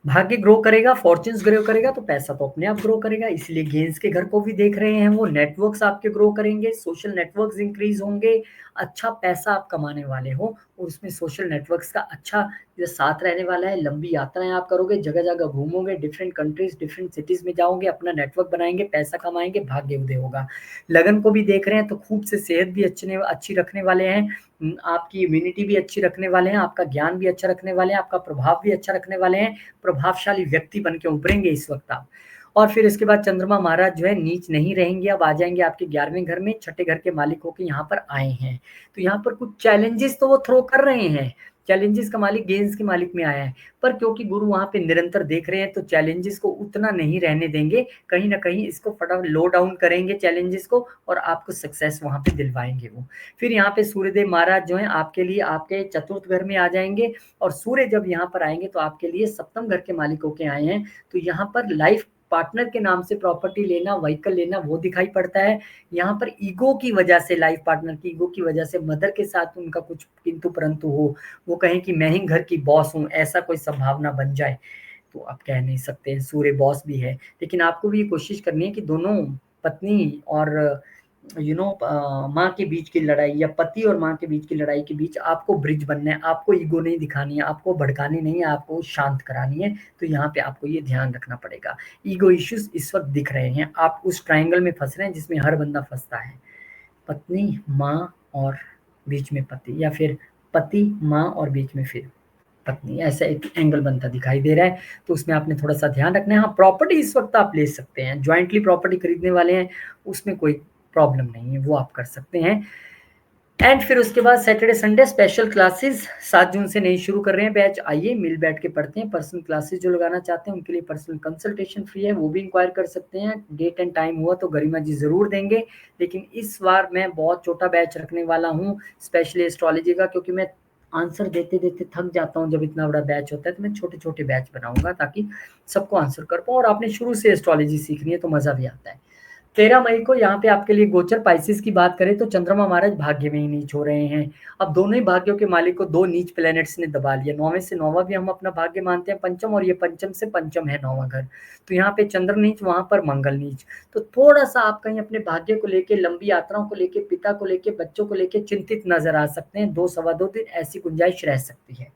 भाग्य ग्रो करेगा, फॉर्च्यून्स ग्रो करेगा तो पैसा तो अपने आप ग्रो करेगा। इसलिए गेंस के घर को भी देख रहे हैं, वो नेटवर्क्स आपके ग्रो करेंगे, सोशल नेटवर्क्स इंक्रीज होंगे, अच्छा पैसा आप कमाने वाले हो और उसमें सोशल नेटवर्क्स का अच्छा जो साथ रहने वाला है। लंबी यात्राएं आप करोगे, जगह जगह घूमोगे, डिफरेंट कंट्रीज डिफरेंट सिटीज में जाओगे, अपना नेटवर्क बनाएंगे, पैसा कमाएंगे, भाग्य उदय होगा। लगन को भी देख रहे हैं तो खूब से सेहत भी अच्छी रखने वाले हैं, आपकी इम्यूनिटी भी अच्छी रखने वाले हैं, आपका ज्ञान भी अच्छा रखने वाले हैं, आपका प्रभाव भी अच्छा रखने वाले हैं। प्रभावशाली व्यक्ति बन के उभरेंगे इस वक्त आप। और फिर इसके बाद चंद्रमा महाराज जो है नीच नहीं रहेंगे, अब आ जाएंगे आपके 11वें घर में, छठे घर के मालिक होकर यहाँ पर आए हैं। तो यहाँ पर कुछ चैलेंजेस तो वो थ्रो कर रहे हैं, चैलेंजेस का मालिक गेंस के मालिक में आया है, पर क्योंकि गुरु वहां पे निरंतर देख रहे हैं तो चैलेंजेस को उतना नहीं रहने देंगे, कहीं ना कहीं इसको फटाफट लो डाउन करेंगे चैलेंजेस को और आपको सक्सेस वहां पे दिलवाएंगे वो। फिर यहाँ पे सूर्यदेव महाराज जो है आपके लिए आपके चतुर्थ घर में आ जाएंगे और सूर्य जब यहाँ पर आएंगे तो आपके लिए सप्तम घर के मालिक होके आए हैं। तो यहाँ पर लाइफ पार्टनर के नाम से प्रॉपर्टी लेना, व्हीकल लेना वो दिखाई पड़ता है। यहाँ पर ईगो की वजह से, लाइफ पार्टनर की ईगो की वजह से मदर के साथ उनका कुछ किंतु परंतु हो, वो कहें कि मैं ही घर की बॉस हूँ, ऐसा कोई संभावना बन जाए तो आप कह नहीं सकते। सूर्य बॉस भी है, लेकिन आपको भी ये कोशिश करनी है कि दोनों पत्नी और माँ के बीच की लड़ाई या पति और माँ के बीच की लड़ाई के बीच आपको ब्रिज बनना है, आपको ईगो नहीं दिखानी है, आपको भड़कानी नहीं है, आपको शांत करानी है। तो यहाँ पे आपको ये ध्यान रखना पड़ेगा। ईगो इश्यूज इस वक्त दिख रहे हैं, आप उस ट्रायंगल में फंस रहे हैं जिसमें हर बंदा फंसता है, पत्नी माँ और बीच में पति, या फिर पति माँ और बीच में फिर पत्नी, ऐसा एक एंगल बनता दिखाई दे रहा है। तो उसमें आपने थोड़ा सा ध्यान रखना है। हाँ, प्रॉपर्टी इस वक्त आप ले सकते हैं, ज्वाइंटली प्रॉपर्टी खरीदने वाले हैं उसमें कोई प्रॉब्लम नहीं है, वो आप कर सकते हैं। एंड फिर उसके बाद सैटरडे संडे स्पेशल क्लासेस 7 जून से नहीं शुरू कर रहे हैं बैच, आइए मिल बैठ के पढ़ते हैं। पर्सनल क्लासेस जो लगाना चाहते हैं उनके लिए पर्सनल कंसल्टेशन फ्री है, वो भी इंक्वायर कर सकते हैं। डेट एंड टाइम हुआ तो गरिमा जी जरूर देंगे, लेकिन इस बार मैं बहुत छोटा बैच रखने वाला हूँ स्पेशली एस्ट्रोलॉजी का, क्योंकि मैं आंसर देते देते थक जाता हूँ। जब इतना बड़ा बैच होता है तो मैं छोटे छोटे बैच बनाऊंगा ताकि सबको आंसर कर पाऊँ, और आपने शुरू से एस्ट्रोलॉजी सीखनी है तो मजा भी आता है। 13 मई को यहाँ पे आपके लिए गोचर पाइसिस की बात करें तो चंद्रमा महाराज भाग्य में ही नीच हो रहे हैं। अब दोनों ही भाग्यों के मालिक को दो नीच प्लैनेट्स ने दबा लिया। 9वें से 9वां भी हम अपना भाग्य मानते हैं पंचम, और ये पंचम से पंचम है 9वां घर। तो यहाँ पे चंद्र नीच, वहां पर मंगल नीच। तो थोड़ा सा आप कहीं अपने भाग्य को लेके, लंबी यात्राओं को लेके, पिता को लेके, बच्चों को लेके चिंतित नजर आ सकते हैं। 2-2.25 दिन ऐसी गुंजाइश रह सकती है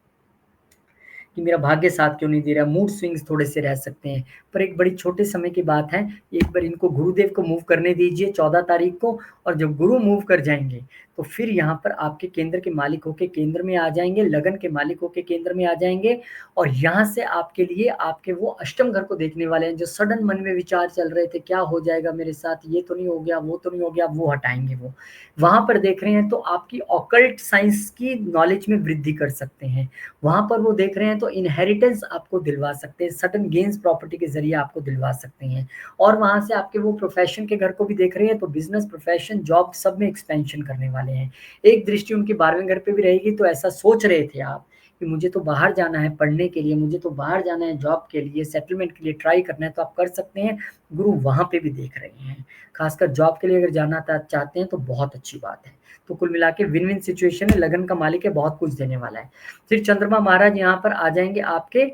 कि मेरा भाग्य साथ क्यों नहीं दे रहा। मूड स्विंग्स थोड़े से रह सकते हैं, पर एक बड़ी छोटे समय की बात है। एक बार इनको गुरुदेव को मूव करने दीजिए 14 तारीख को, और जब गुरु मूव कर जाएंगे तो फिर यहाँ पर आपके केंद्र के मालिक होके केंद्र में आ जाएंगे, लगन के मालिक होके केंद्र में आ जाएंगे, और यहाँ से आपके लिए आपके वो अष्टम घर को देखने वाले हैं। जो सडन मन में विचार चल रहे थे, क्या हो जाएगा मेरे साथ, ये तो नहीं हो गया, वो तो नहीं हो गया, वो हटाएंगे। वो वहां पर देख रहे हैं तो आपकी ऑकल्ट साइंस की नॉलेज में वृद्धि कर सकते हैं। वहां पर वो देख रहे हैं तो इनहेरिटेंस आपको दिलवा सकते हैं, सडन गेन्स प्रॉपर्टी के जरिए आपको दिलवा सकते हैं। और वहां से आपके वो प्रोफेशन के घर को भी देख रहे हैं तो बिजनेस, प्रोफेशन, जॉब सब में एक्सपेंशन करने वाले हैं। एक दृष्टि उनकी 12वें घर पे भी रहेगी। तो ऐसा सोच रहे थे आप कि मुझे तो बाहर जाना है पढ़ने के लिए, मुझे तो बाहर जाना है जॉब के लिए, सेटलमेंट के लिए ट्राई करना है, तो आप कर सकते हैं। गुरु वहां पे भी देख रहे हैं, खासकर जॉब के लिए अगर जाना चाहते हैं तो बहुत अच्छी बात है। तो कुल मिला के विन विन सिचुएशन है, लगन का मालिक है, बहुत कुछ देने वाला है। फिर चंद्रमा महाराज यहाँ पर आ जाएंगे आपके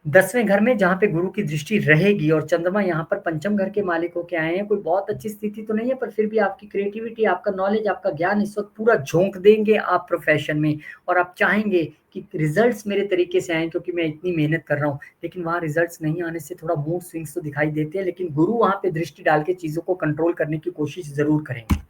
10वें घर में, जहाँ पे गुरु की दृष्टि रहेगी, और चंद्रमा यहाँ पर पंचम घर के मालिक होके आए हैं। कोई बहुत अच्छी स्थिति तो नहीं है, पर फिर भी आपकी क्रिएटिविटी, आपका नॉलेज, आपका ज्ञान इस वक्त पूरा झोंक देंगे आप प्रोफेशन में, और आप चाहेंगे कि रिजल्ट्स मेरे तरीके से आए, क्योंकि मैं इतनी मेहनत कर रहा हूँ। लेकिन वहाँ रिजल्ट्स नहीं आने से थोड़ा मूड स्विंग्स तो दिखाई देते हैं, लेकिन गुरु वहाँ पे दृष्टि डाल के चीजों को कंट्रोल करने की कोशिश जरूर करेंगे।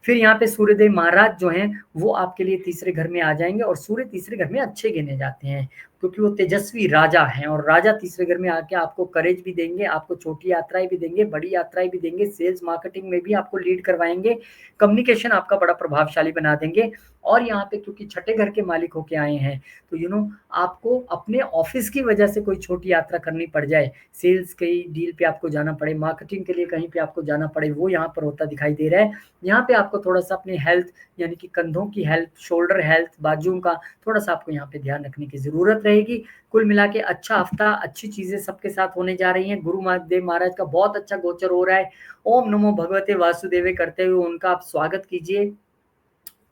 फिर यहाँ पे सूर्यदेव महाराज जो हैं वो आपके लिए तीसरे घर में आ जाएंगे, और सूर्य तीसरे घर में अच्छे गिने जाते हैं क्योंकि वो तेजस्वी राजा हैं, और राजा तीसरे घर में आके आपको करेज भी देंगे, आपको छोटी यात्राएं भी देंगे, बड़ी यात्राएं भी देंगे, सेल्स मार्केटिंग में भी आपको लीड करवाएंगे, कम्युनिकेशन आपका बड़ा प्रभावशाली बना देंगे। और यहाँ पे क्योंकि छठे घर के मालिक होके आए हैं तो आपको अपने ऑफिस की वजह से कोई छोटी यात्रा करनी पड़ जाए, सेल्स की डील पे आपको जाना पड़े, मार्केटिंग के लिए कहीं पे आपको जाना पड़े, वो यहाँ पर होता दिखाई दे रहा है। यहाँ पे आपको थोड़ा सा अपनी हेल्थ, यानी कि कंधों की हेल्थ, शोल्डर हेल्थ, बाजुओं का थोड़ा सा आपको यहाँ पे ध्यान रखने की जरूरत रहेगी। रहेगी। कुल मिला के अच्छा हफ्ता, अच्छी चीजें सबके साथ होने जा रही हैं। गुरु महादेव महाराज का बहुत अच्छा गोचर हो रहा है। ओम नमो भगवते वासुदेवे करते हुए उनका आप स्वागत कीजिए।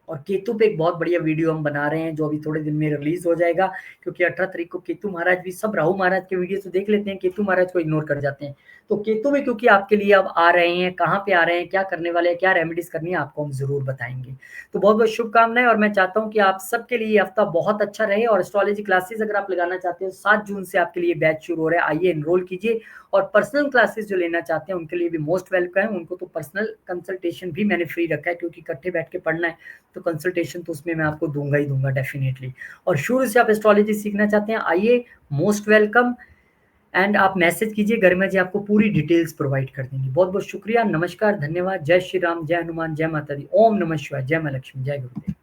और केतु पे एक बहुत बढ़िया वीडियो हम बना रहे हैं जो अभी थोड़े दिन में रिलीज हो जाएगा, क्योंकि 18 तारीख को केतु महाराज भी, सब राहु महाराज के वीडियो तो देख लेते हैं, केतु महाराज को इग्नोर कर जाते हैं। तो केतु में क्योंकि आपके लिए अब आ रहे हैं, कहाँ पे आ रहे हैं, क्या करने वाले हैं, क्या रेमेडीज करनी है, आपको हम जरूर बताएंगे। तो बहुत बहुत शुभकामनाएं, और मैं चाहता हूँ कि आप सबके लिए ये हफ्ता बहुत अच्छा रहे। और एस्ट्रोलॉजी क्लासेस अगर आप लगाना चाहते हो, 7 जून से आपके लिए बैच शुरू हो रहा है, आइए एनरोल कीजिए। और पर्सनल क्लासेस जो लेना चाहते हैं उनके लिए भी मोस्ट वेलकम है। उनको तो पर्सनल कंसल्टेशन भी मैंने फ्री रखा है, क्योंकि इकट्ठे बैठ के पढ़ना है तो कंसल्टेशन तो उसमें मैं आपको दूंगा ही दूंगा डेफिनेटली। और शुरू से आप एस्ट्रोलॉजी सीखना चाहते हैं, आइए, मोस्ट वेलकम। एंड आप मैसेज कीजिए, गरिमा जी आपको पूरी डिटेल्स प्रोवाइड कर देंगी। बहुत बहुत शुक्रिया, नमस्कार, धन्यवाद, जय श्री राम, जय हनुमान, जय माता दी, ओम नमः शिवाय, जय मां लक्ष्मी, जय गुरुदेव।